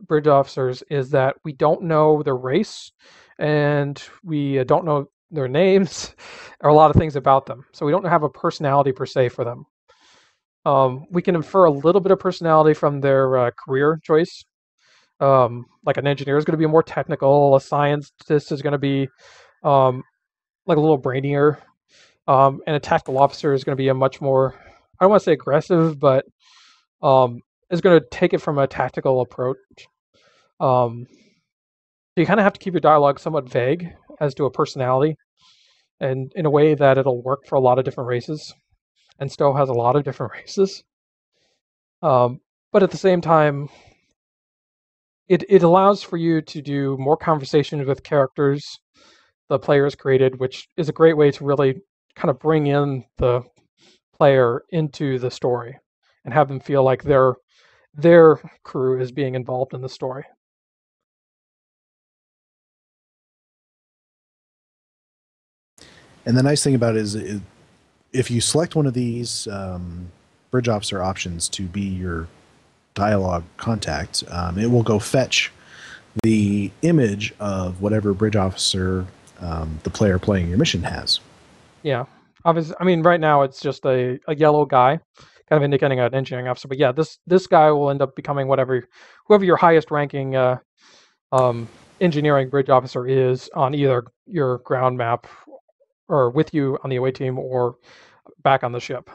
bridge officers is that we don't know their race, and we don't know their names, or a lot of things about them. So we don't have a personality per se for them. We can infer a little bit of personality from their career choice. Like an engineer is going to be more technical, a scientist is going to be like a little brainier, and a tactical officer is going to be a much more, I don't want to say aggressive, but is going to take it from a tactical approach. So you kind of have to keep your dialogue somewhat vague as to a personality, and in a way that it'll work for a lot of different races. And Stowe has a lot of different races. But at the same time, it allows for you to do more conversations with characters the players created, which is a great way to really kind of bring in the player into the story and have them feel like their crew is being involved in the story. And the nice thing about it is if you select one of these bridge officer options to be your dialogue contact, it will go fetch the image of whatever bridge officer the player playing your mission has. Yeah. Obviously, I mean, right now it's just a yellow guy, kind of indicating an engineering officer. But yeah, this guy will end up becoming whoever your highest ranking engineering bridge officer is on either your ground map, or with you on the away team, or back on the ship.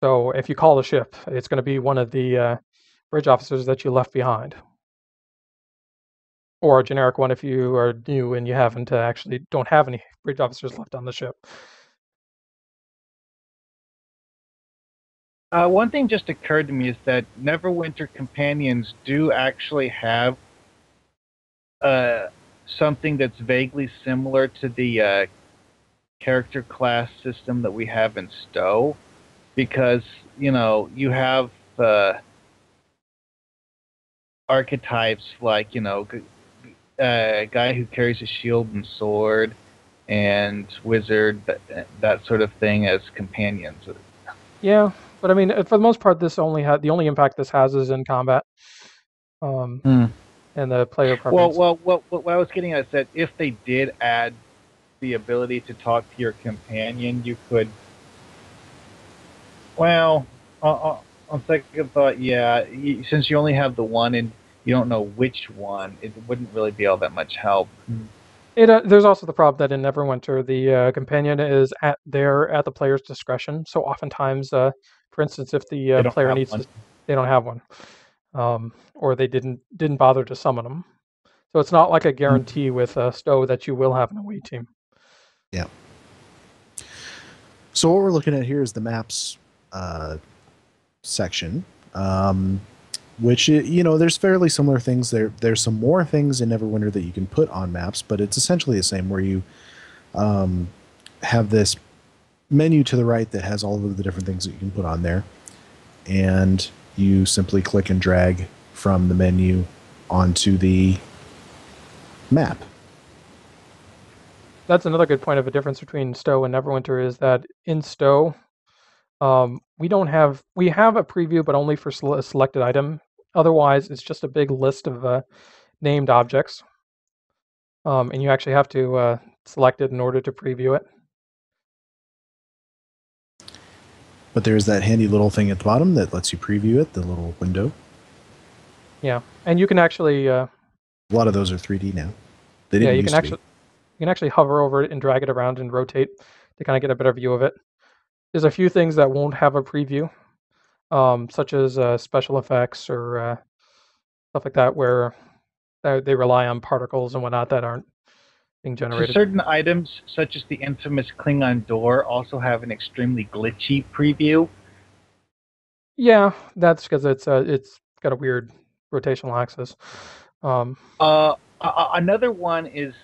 So if you call the ship, it's going to be one of the bridge officers that you left behind, or a generic one if you are new and you don't have any bridge officers left on the ship. One thing just occurred to me is that Neverwinter companions do actually have something that's vaguely similar to the character class system that we have in Stowe, because you have archetypes like a guy who carries a shield and sword, and wizard, that sort of thing as companions. Yeah, but I mean, for the most part, the only impact this has is in combat, and the player preference. Well, what I was getting at is that if they did add the ability to talk to your companion, you could. Well, on second thought, yeah, since you only have the one and you don't know which one, it wouldn't really be all that much help. There's also the problem that in Neverwinter, the companion is at the player's discretion. So oftentimes, for instance, if the player needs to, they don't have one, or they didn't bother to summon them. So it's not like a guarantee with Stowe that you will have an away team. Yeah. So what we're looking at here is the maps section, which, there's fairly similar things. There's some more things in Neverwinter that you can put on maps, but it's essentially the same, where you have this menu to the right that has all of the different things that you can put on there, and you simply click and drag from the menu onto the map. That's another good point of a difference between Stowe and Neverwinter, is that in Stowe, we have a preview, but only for a selected item. Otherwise, it's just a big list of named objects, and you actually have to select it in order to preview it. But there's that handy little thing at the bottom that lets you preview it, the little window. Yeah, and you can actually. A lot of those are 3D now. They didn't used to be. You can actually hover over it and drag it around and rotate to kind of get a better view of it. There's a few things that won't have a preview, such as special effects or stuff like that, where they rely on particles and whatnot that aren't being So generated. certain items, such as the infamous Klingon door, also have an extremely glitchy preview. Yeah, that's because it's got a weird rotational axis. Another one is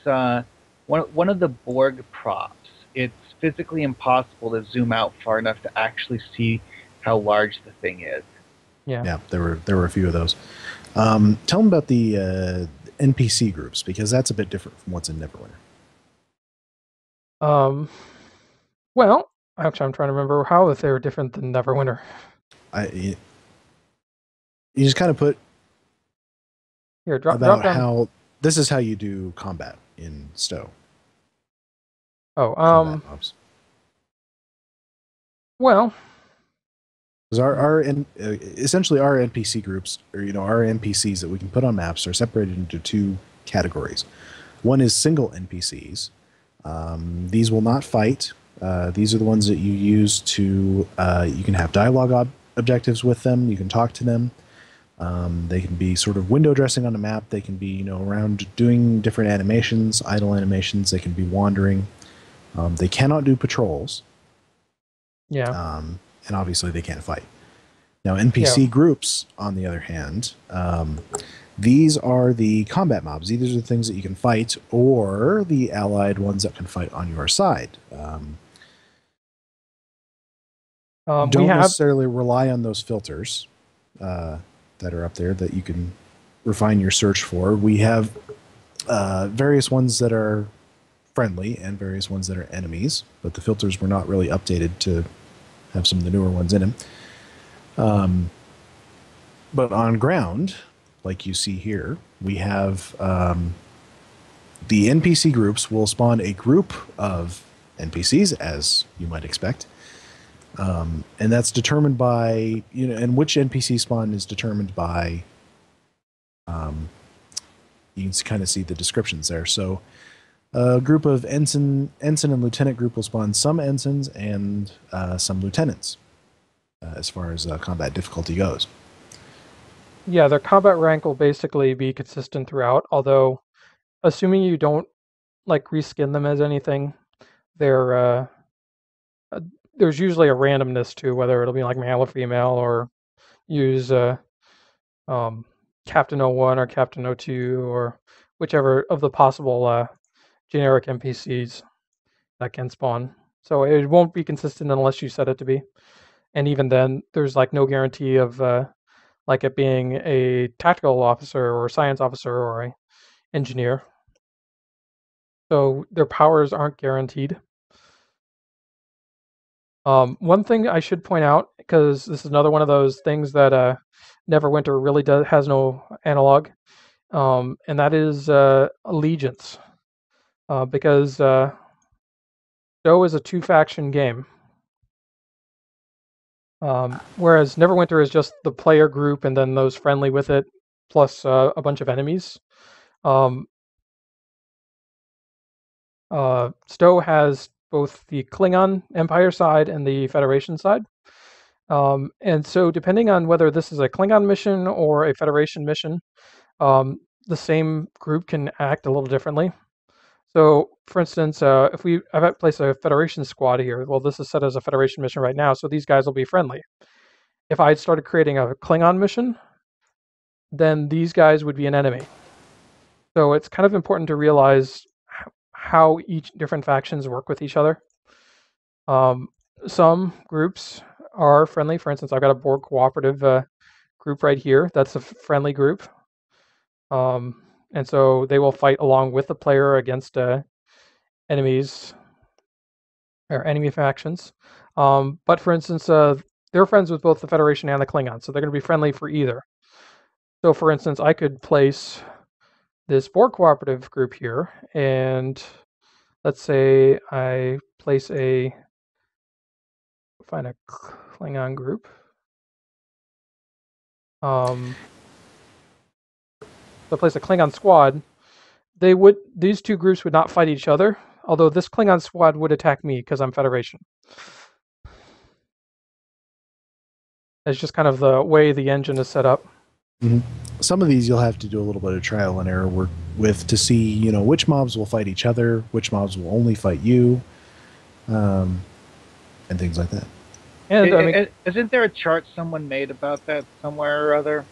one of the Borg props. It's physically impossible to zoom out far enough to actually see how large the thing is. Yeah. There were a few of those. Tell them about the NPC groups, because that's a bit different from what's in Neverwinter. Well, actually, I'm trying to remember how if they were different than Neverwinter. You just kind of put Here, drop about down. how this is how you do combat in Stowe. Oh, Combat mobs. well, Because essentially our NPC groups, or our NPCs that we can put on maps, are separated into two categories. One is single NPCs. These will not fight. These are the ones that you use to you can have dialogue objectives with them. You can talk to them. They can be sort of window dressing on a map. They can be around doing different animations, idle animations. They can be wandering. They cannot do patrols. yeah. And obviously they can't fight. Now, NPC groups, on the other hand, these are the combat mobs. These are the things that you can fight, or the allied ones that can fight on your side. Don't necessarily rely on those filters that are up there that you can refine your search for. We have various ones that are friendly and various ones that are enemies, but the filters were not really updated to have some of the newer ones in them. But on ground, like you see here, we have the NPC groups will spawn a group of NPCs, as you might expect. And that's determined by, and which NPC spawn is determined by, you can kind of see the descriptions there. So a group of ensign and lieutenant group will spawn some ensigns and some lieutenants as far as combat difficulty goes. Yeah, their combat rank will basically be consistent throughout, although assuming you don't reskin them as anything, there's usually a randomness to whether it'll be male or female, or use Captain 01 or Captain 02 or whichever of the possible generic NPCs that can spawn. So it won't be consistent unless you set it to be. And even then, there's no guarantee of it being a tactical officer or a science officer or an engineer. So their powers aren't guaranteed. One thing I should point out, because this is another one of those things that Neverwinter really has no analog, and that is allegiance. Because Stowe is a two-faction game. Whereas Neverwinter is just the player group and then those friendly with it, plus a bunch of enemies. Stowe has both the Klingon Empire side and the Federation side. And so depending on whether this is a Klingon mission or a Federation mission, the same group can act a little differently. So, for instance, if I've placed a Federation squad here, well, this is set as a Federation mission right now, so these guys will be friendly. If I had started creating a Klingon mission, then these guys would be an enemy. So it's kind of important to realize how each different factions work with each other. Some groups are friendly. For instance, I've got a Borg cooperative group right here. That's a friendly group. And so they will fight along with the player against enemies or enemy factions. But for instance, they're friends with both the Federation and the Klingons, so they're going to be friendly for either. So for instance, I could place this Borg cooperative group here, and let's say I find a Klingon group. So I place a Klingon squad. These two groups would not fight each other, although this Klingon squad would attack me because I'm Federation. It's just kind of the way the engine is set up. Mm-hmm. some of these you'll have to do a little bit of trial and error work with to see, which mobs will fight each other, which mobs will only fight you, and things like that. And isn't there a chart someone made about that somewhere or other?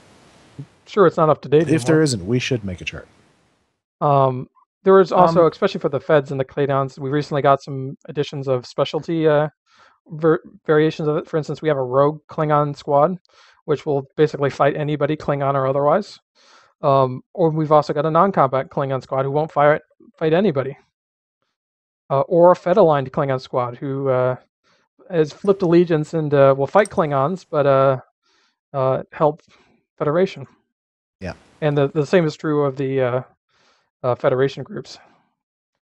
Sure, it's not up to date anymore. If there isn't, we should make a chart. There is also, especially for the feds and the claydowns, we recently got some additions of specialty variations of it. For instance, we have a rogue Klingon squad, which will basically fight anybody, Klingon or otherwise. Or we've also got a non-combat Klingon squad who won't fight anybody. Or a Fed-aligned Klingon squad who has flipped allegiance and will fight Klingons, but help Federation. Yeah. And the same is true of the Federation groups.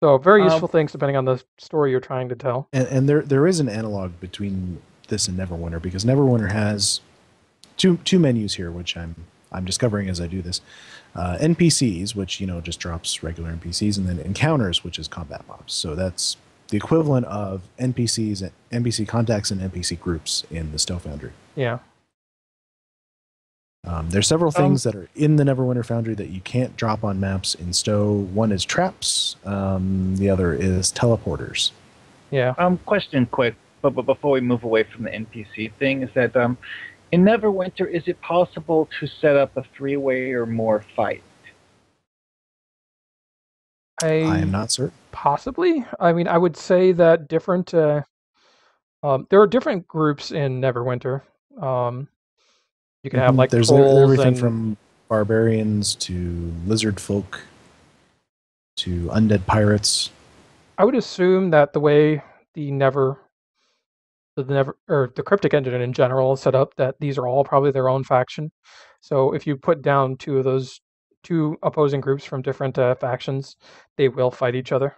So very useful things depending on the story you're trying to tell. And there is an analog between this and Neverwinter, because Neverwinter has two menus here, which I'm discovering as I do this. NPCs, which just drops regular NPCs, and then encounters, which is combat mobs. So that's the equivalent of NPCs, NPC contacts, and NPC groups in the Stow Foundry. Yeah. There's several things that are in the Neverwinter Foundry that you can't drop on maps in Stow. One is traps. The other is teleporters. Yeah. Question quick, but before we move away from the NPC thing, is that in Neverwinter, is it possible to set up a 3-way or more fight? I am not certain. Possibly. I mean, I would say that different. There are different groups in Neverwinter. You can have like there's trolls everything from barbarians to lizard folk to undead pirates. I would assume that the way the cryptic engine in general is set up, that these are all probably their own faction. So if you put down two opposing groups from different factions, they will fight each other.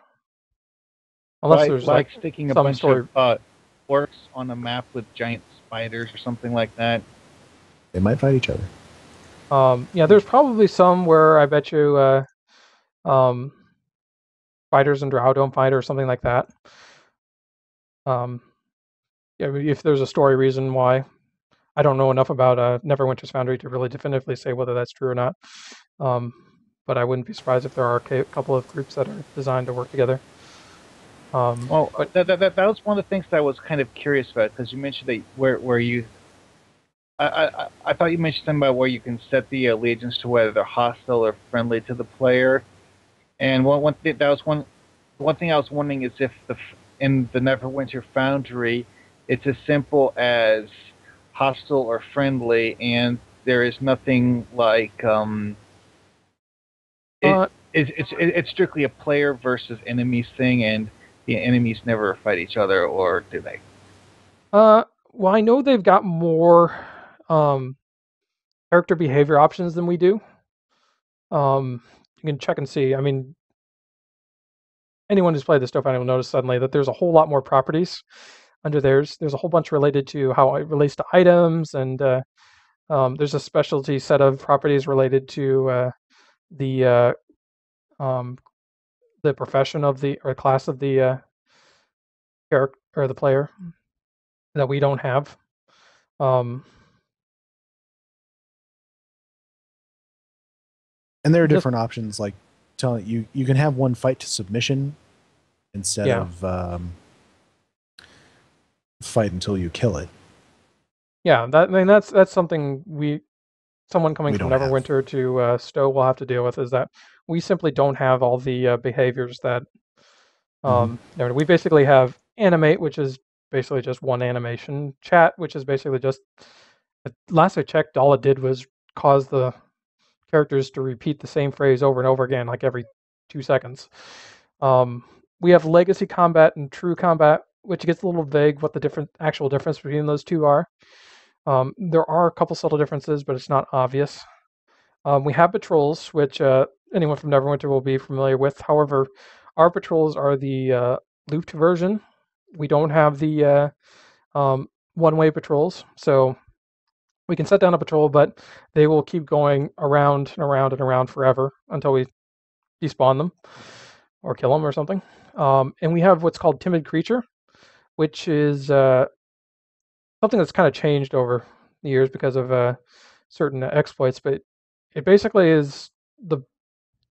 Unless there's like sticking a some bunch story of orcs on a map with giant spiders or something like that. They might fight each other. Yeah, there's probably some where I bet you fighters and drow don't fight or something like that. Yeah, if there's a story reason why. I don't know enough about Neverwinter's Foundry to really definitively say whether that's true or not. But I wouldn't be surprised if there are a couple of groups that are designed to work together. That was one of the things that I was kind of curious about, because you mentioned that where you... I thought you mentioned something about where you can set the allegiance to whether they're hostile or friendly to the player. And one thing I was wondering is if in the Neverwinter Foundry, it's as simple as hostile or friendly, and there is nothing like it's strictly a player versus enemies thing, and the enemies never fight each other, or do they? Well, I know they've got more character behavior options than we do. You can check and see. I mean, anyone who's played this stuff, I will notice suddenly that there's a whole lot more properties under theirs. There's a whole bunch related to how it relates to items, and there's a specialty set of properties related to the profession of or class of the character or the player that we don't have. And there are different options, like telling you can have one fight to submission instead of fight until you kill it. Yeah, that's something someone coming from Neverwinter to Stow will have to deal with, is that we simply don't have all the behaviors that we basically have animate, which is basically just one animation, chat, which is basically just, last I checked, all it did was cause the characters to repeat the same phrase over and over again, like every 2 seconds. We have legacy combat and true combat, which gets a little vague what the actual difference between those two are. There are a couple subtle differences, but it's not obvious. We have patrols, which anyone from Neverwinter will be familiar with. However, our patrols are the looped version. We don't have the one-way patrols, so we can set down a patrol, but they will keep going around and around and around forever until we despawn them or kill them or something. And we have what's called Timid Creature, which is something that's kind of changed over the years because of certain exploits, but it basically is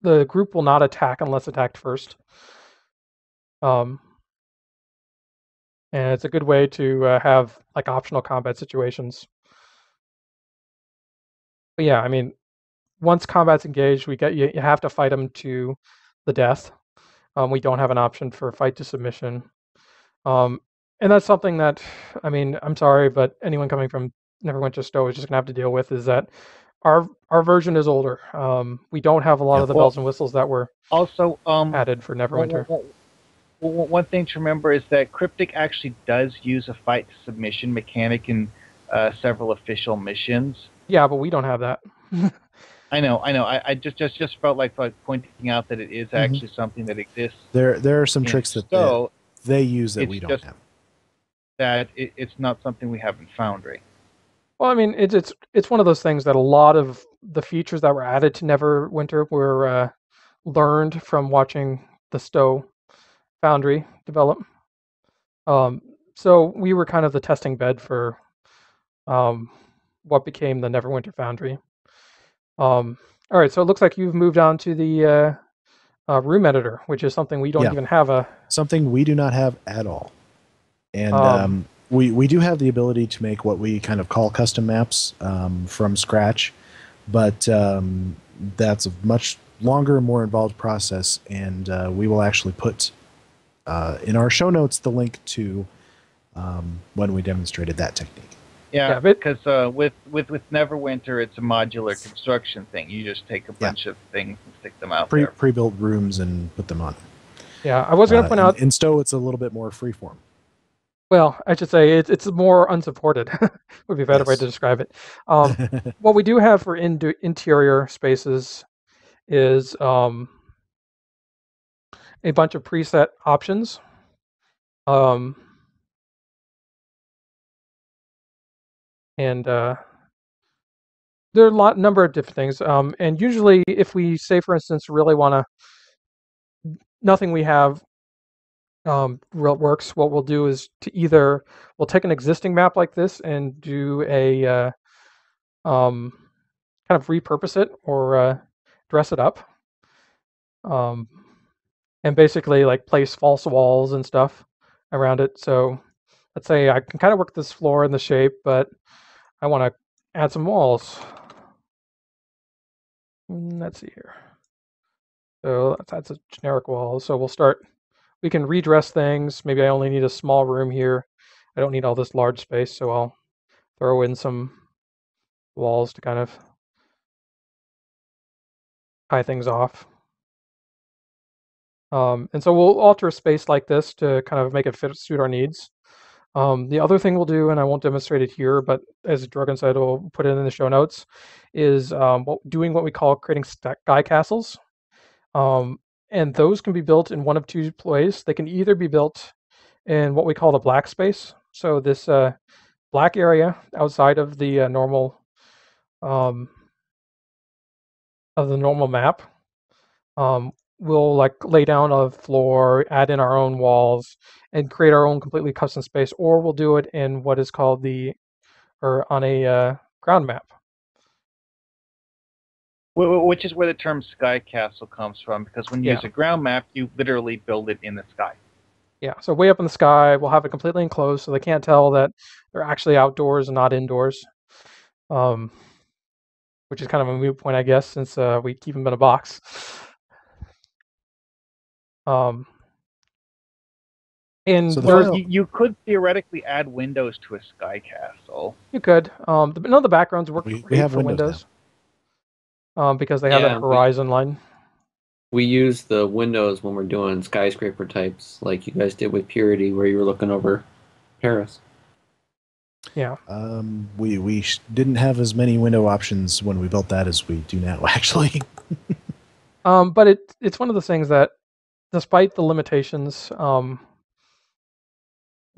the group will not attack unless attacked first. And it's a good way to have like optional combat situations. But yeah, I mean, once combat's engaged, you have to fight them to the death. We don't have an option for fight to submission. And that's something that, I mean, I'm sorry, but anyone coming from Neverwinter Stowe is just gonna have to deal with is that our version is older. We don't have a lot of the bells and whistles that were also added for Neverwinter. One thing to remember is that Cryptic actually does use a fight to submission mechanic in several official missions. Yeah, but we don't have that. I know. I just felt like pointing out that it is actually something that exists. There are some tricks that they use that we don't have. That it's not something we have in Foundry. Well, I mean, it's one of those things that a lot of the features that were added to Neverwinter were learned from watching the Stowe Foundry develop. So we were kind of the testing bed for what became the Neverwinter Foundry. All right, so it looks like you've moved on to the room editor, which is something we don't even have something we do not have at all. And we do have the ability to make what we kind of call custom maps from scratch, but that's a much longer, more involved process, and we will actually put in our show notes the link to when we demonstrated that technique. Yeah, because with Neverwinter, it's a modular construction thing. You just take a bunch of things and stick them out there. Pre-built rooms and put them on. Yeah, I was going to point out... In Stowe, it's a little bit more freeform. Well, I should say it's more unsupported. Would be a better way to describe it. What we do have for interior spaces is a bunch of preset options. And there are a number of different things. And usually, if we say, for instance, really want to, nothing we have works, what we'll do is we'll take an existing map like this and do a kind of repurpose it or dress it up, and basically like place false walls and stuff around it. So let's say I can kind of work this floor in the shape, but I want to add some walls. Let's see here. So that's a generic wall. So we can redress things. Maybe I only need a small room here. I don't need all this large space, so I'll throw in some walls to kind of tie things off. And so we'll alter a space like this to kind of make it suit our needs. The other thing we'll do, and I won't demonstrate it here, but as Drogon said, we'll put it in the show notes, is doing what we call creating sky castles. And those can be built in one of two ways. They can either be built in what we call the black space. So this black area outside of the normal map. We'll like lay down a floor, add in our own walls, and create our own completely custom space, or we'll do it in what is called on a ground map. Which is where the term sky castle comes from, because when you use a ground map, you literally build it in the sky. Yeah, so way up in the sky, we'll have it completely enclosed, so they can't tell that they're actually outdoors and not indoors. Which is kind of a moot point, I guess, since we keep them in a box. And so you could theoretically add windows to a sky castle. You could. The backgrounds work great for windows. Because they have that horizon line. We use the windows when we're doing skyscraper types, like you guys did with Purity, where you were looking over Paris. Yeah. We didn't have as many window options when we built that as we do now, actually. But it's one of those things that, despite the limitations,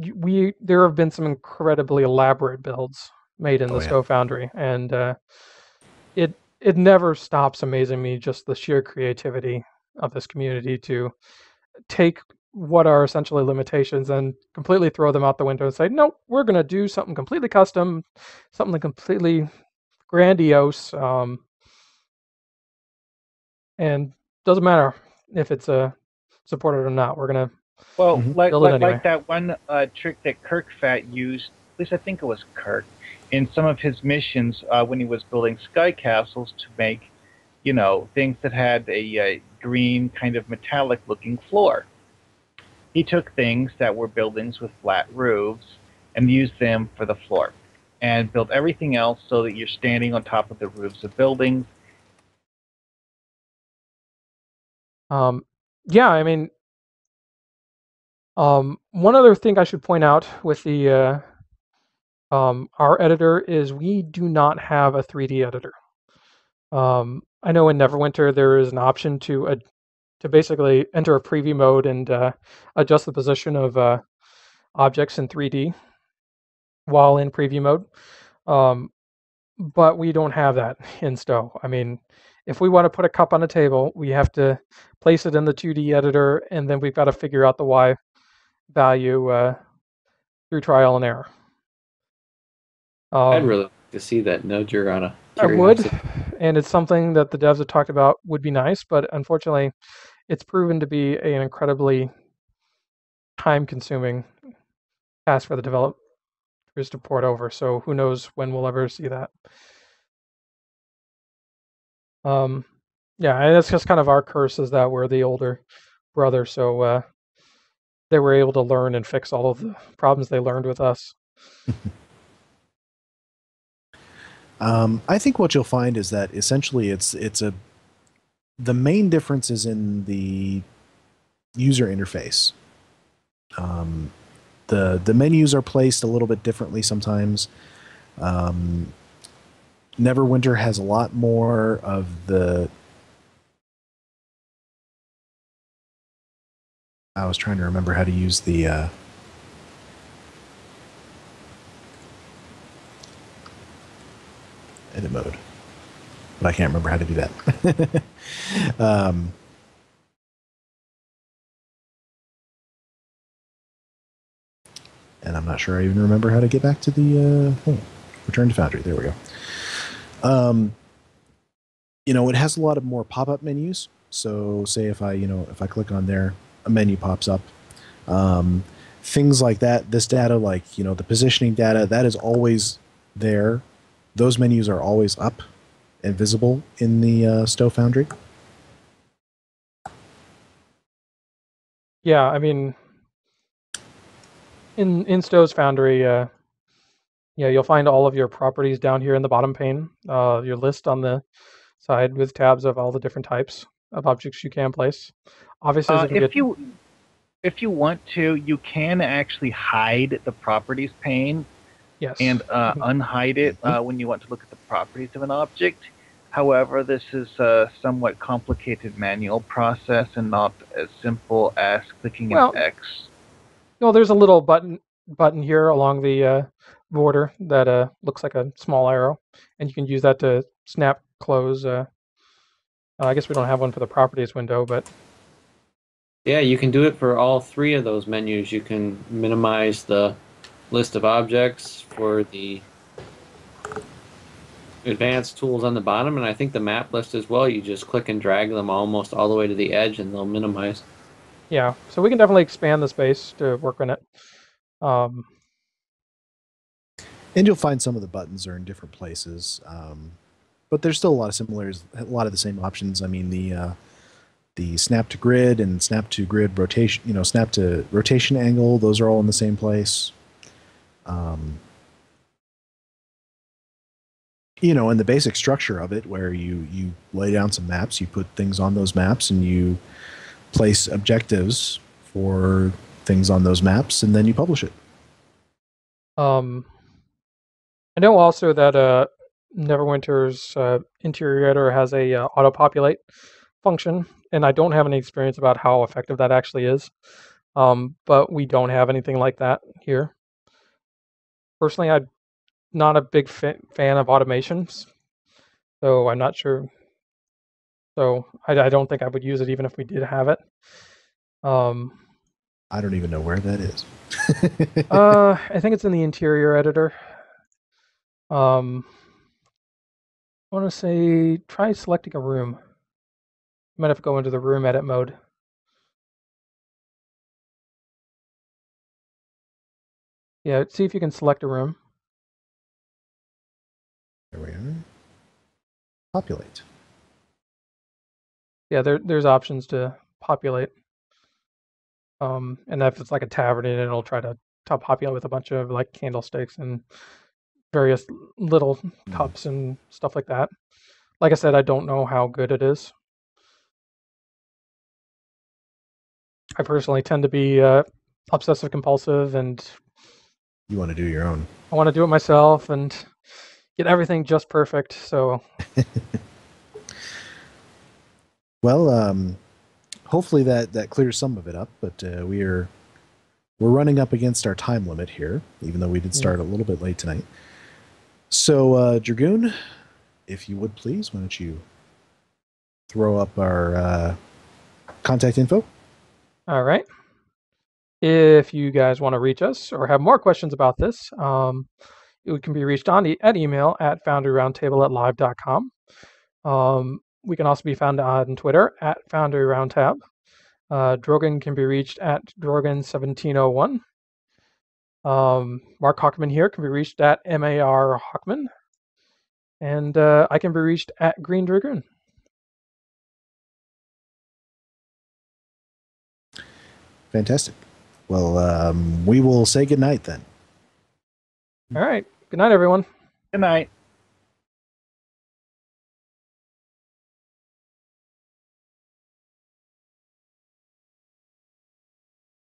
there have been some incredibly elaborate builds made in the Stowe Foundry, and it never stops amazing me, just the sheer creativity of this community to take what are essentially limitations and completely throw them out the window and say, no, we're going to do something completely custom, something completely grandiose, and doesn't matter if it's supported or not. We're gonna Well, build it anyway. like that one trick that Kirk Fat used, at least I think it was Kirk, in some of his missions when he was building sky castles to make, things that had a green kind of metallic looking floor. He took things that were buildings with flat roofs and used them for the floor, and built everything else so that you're standing on top of the roofs of buildings. Yeah, I mean, one other thing I should point out with the our editor is we do not have a 3D editor. I know in Neverwinter there is an option to basically enter a preview mode and adjust the position of objects in 3D while in preview mode. But we don't have that in Stowe. I mean, if we want to put a cup on a table, we have to place it in the 2D editor, and then we've got to figure out the Y value through trial and error. I'd really like to see that nudge her on a I would, curiosity. and it's something that the devs have talked about would be nice, but unfortunately, it's proven to be an incredibly time-consuming task for the developers to port over. So who knows when we'll ever see that. Yeah, and that's just kind of our curse is that we're the older brother, so they were able to learn and fix all of the problems they learned with us. I think what you'll find is that essentially the main difference is in the user interface. The menus are placed a little bit differently sometimes. Neverwinter has a lot more of the. I was trying to remember how to use the. Edit mode, but I can't remember how to do that. And I'm not sure I even remember how to get back to the return to Foundry. There we go. It has a lot of more pop-up menus. So say if I click on there, a menu pops up. Things like that, this data, like, the positioning data, that is always there. Those menus are always up and visible in the Stowe Foundry. Yeah, I mean, in Stowe's Foundry, you'll find all of your properties down here in the bottom pane. Your list on the side with tabs of all the different types of objects you can place. Obviously, if you want to, you can actually hide the properties pane. Yes. And unhide it when you want to look at the properties of an object. However, this is a somewhat complicated manual process and not as simple as clicking an X. No, there's a little button here along the border that looks like a small arrow, and you can use that to snap close. I guess we don't have one for the properties window, but yeah, you can do it for all three of those menus. You can minimize the list of objects for the advanced tools on the bottom, and I think the map list as well. You just click and drag them almost all the way to the edge and they'll minimize. Yeah, so we can definitely expand the space to work on it. And you'll find some of the buttons are in different places, but there's still a lot of similarities, a lot of the same options. I mean, the snap to grid and snap to grid rotation, snap to rotation angle, those are all in the same place. And the basic structure of it, where you lay down some maps, you put things on those maps, and you place objectives for things on those maps, and then you publish it. I know also that Neverwinter's interior editor has a auto-populate function, and I don't have any experience about how effective that actually is, but we don't have anything like that here. Personally, I'm not a big fan of automations, so I'm not sure. So I don't think I would use it even if we did have it. I don't even know where that is. I think it's in the interior editor. I want to say try selecting a room. might have to go into the room edit mode. Yeah, see if you can select a room. There we are. Populate. Yeah, there's options to populate. And if it's like a tavern, it'll try to populate with a bunch of like candlesticks and various little cups and stuff like that. Like I said, I don't know how good it is. I personally tend to be obsessive compulsive, and You want to do your own. I want to do it myself and get everything just perfect. So, well, hopefully that clears some of it up. But we're running up against our time limit here, even though we did start a little bit late tonight. So, Dragoon, if you would please, why don't you throw up our contact info? all right. If you guys want to reach us or have more questions about this, it can be reached at email at foundryroundtable@live.com. We can also be found on Twitter at Foundry Roundtab. Drogan can be reached at Drogan1701. Markhawkman here can be reached at MAR Hawkman. And I can be reached at Greendragoon. Fantastic. Well, we will say goodnight then. All right. Good night, everyone. Good night.